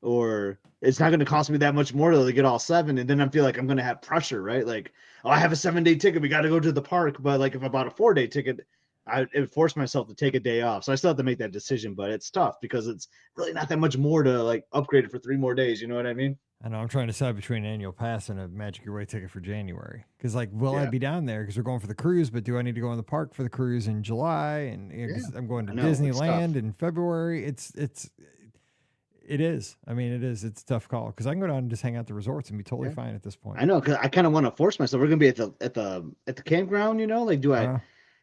or it's not going to cost me that much more to get all 7? And then I feel like I'm going to have pressure, right? Like, oh, I have a 7-day ticket. We got to go to the park. But like, if I bought a 4-day ticket, it would force myself to take a day off. So I still have to make that decision, but it's tough because it's really not that much more to like upgrade it for 3 more days. You know what I mean? I know I'm trying to decide between an annual pass and a Magic Your Way ticket for January. Because like, will I be down there? Because we're going for the cruise, but do I need to go in the park for the cruise in July? And 'cause I'm going to Disneyland in February. It is. I mean, it is. It's a tough call because I can go down and just hang out at the resorts and be totally fine at this point. I know, because I kind of want to force myself. We're gonna be at the campground, like, do I?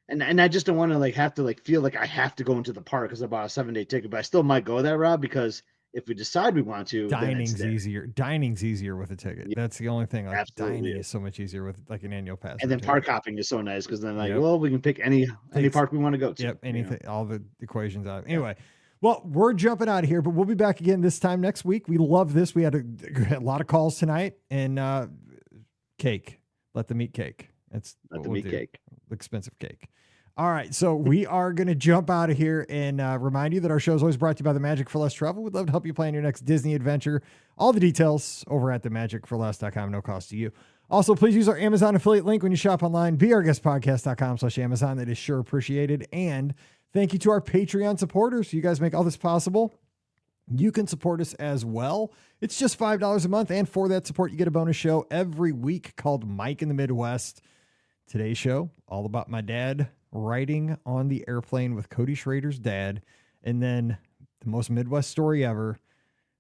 And I just don't want to like have to like feel like I have to go into the park because I bought a 7-day ticket. But I still might go that route because if we decide we want to, dining's easier. Dining's easier with a ticket. Yeah. That's the only thing. Like, Absolutely. dining is so much easier with like an annual pass. And then park hopping is so nice because then Yep. well, we can pick any park we want to go to. Yep, anything, all the equations out. Anyway, well, we're jumping out of here, but we'll be back again this time next week. We love this. We had a lot of calls tonight, and cake. Let them eat cake. That's Let them eat cake. Expensive cake. All right, so we are going to jump out of here and remind you that our show is always brought to you by the Magic for Less Travel. We'd love to help you plan your next Disney adventure. All the details over at themagicforless.com, no cost to you. Also, please use our Amazon affiliate link when you shop online, beourguestpodcast.com/Amazon. That is sure appreciated. And thank you to our Patreon supporters. You guys make all this possible. You can support us as well. It's just $5 a month. And for that support, you get a bonus show every week called Mike in the Midwest. Today's show, all about my dad riding on the airplane with Cody Schrader's dad. And then the most Midwest story ever.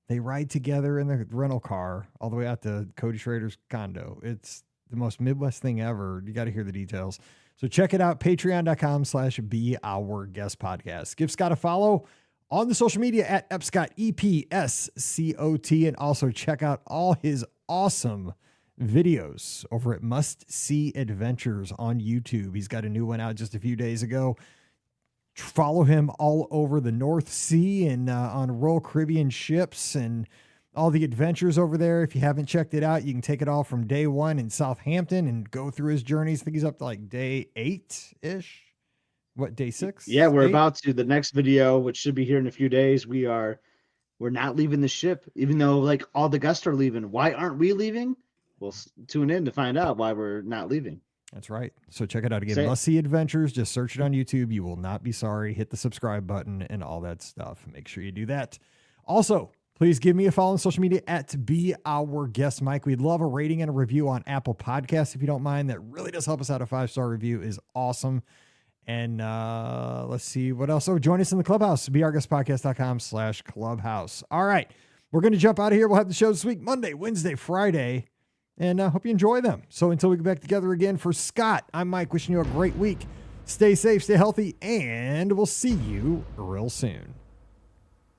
They ride together in the rental car all the way out to Cody Schrader's condo. It's the most Midwest thing ever. You got to hear the details. So check it out. Patreon.com/beourguestpodcast. Give Scott a follow on the social media at Epscott, EPSCOT. And also check out all his awesome videos over at Must See Adventures on YouTube. He's got a new one out just a few days ago. Follow him all over the North Sea and on Royal Caribbean ships and all the adventures over there. If you haven't checked it out, you can take it all from day 1 in Southampton and go through his journeys. I think he's up to like day 8-ish. What, day 6? Yeah, we're 8? about to. The next video, which should be here in a few days, we're not leaving the ship, even though like all the guests are leaving. Why aren't we leaving? Well, tune in to find out why we're not leaving. That's right. So check it out again. Must See Adventures. Just search it on YouTube. You will not be sorry. Hit the subscribe button and all that stuff. Make sure you do that. Also, please give me a follow on social media at Be Our Guest Mike. We'd love a rating and a review on Apple Podcasts if you don't mind. That really does help us out. A 5-star review is awesome. And let's see what else. So join us in the clubhouse. beourguestpodcast.com/clubhouse. All right. We're going to jump out of here. We'll have the show this week, Monday, Wednesday, Friday. And I hope you enjoy them. So until we get back together again, for Scott, I'm Mike, wishing you a great week. Stay safe, stay healthy, and we'll see you real soon.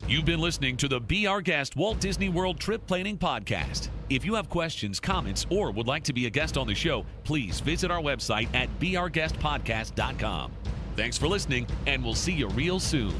You've been listening to the Be Our Guest Walt Disney World Trip Planning Podcast. If you have questions, comments, or would like to be a guest on the show, please visit our website at beourguestpodcast.com. Thanks for listening, and we'll see you real soon.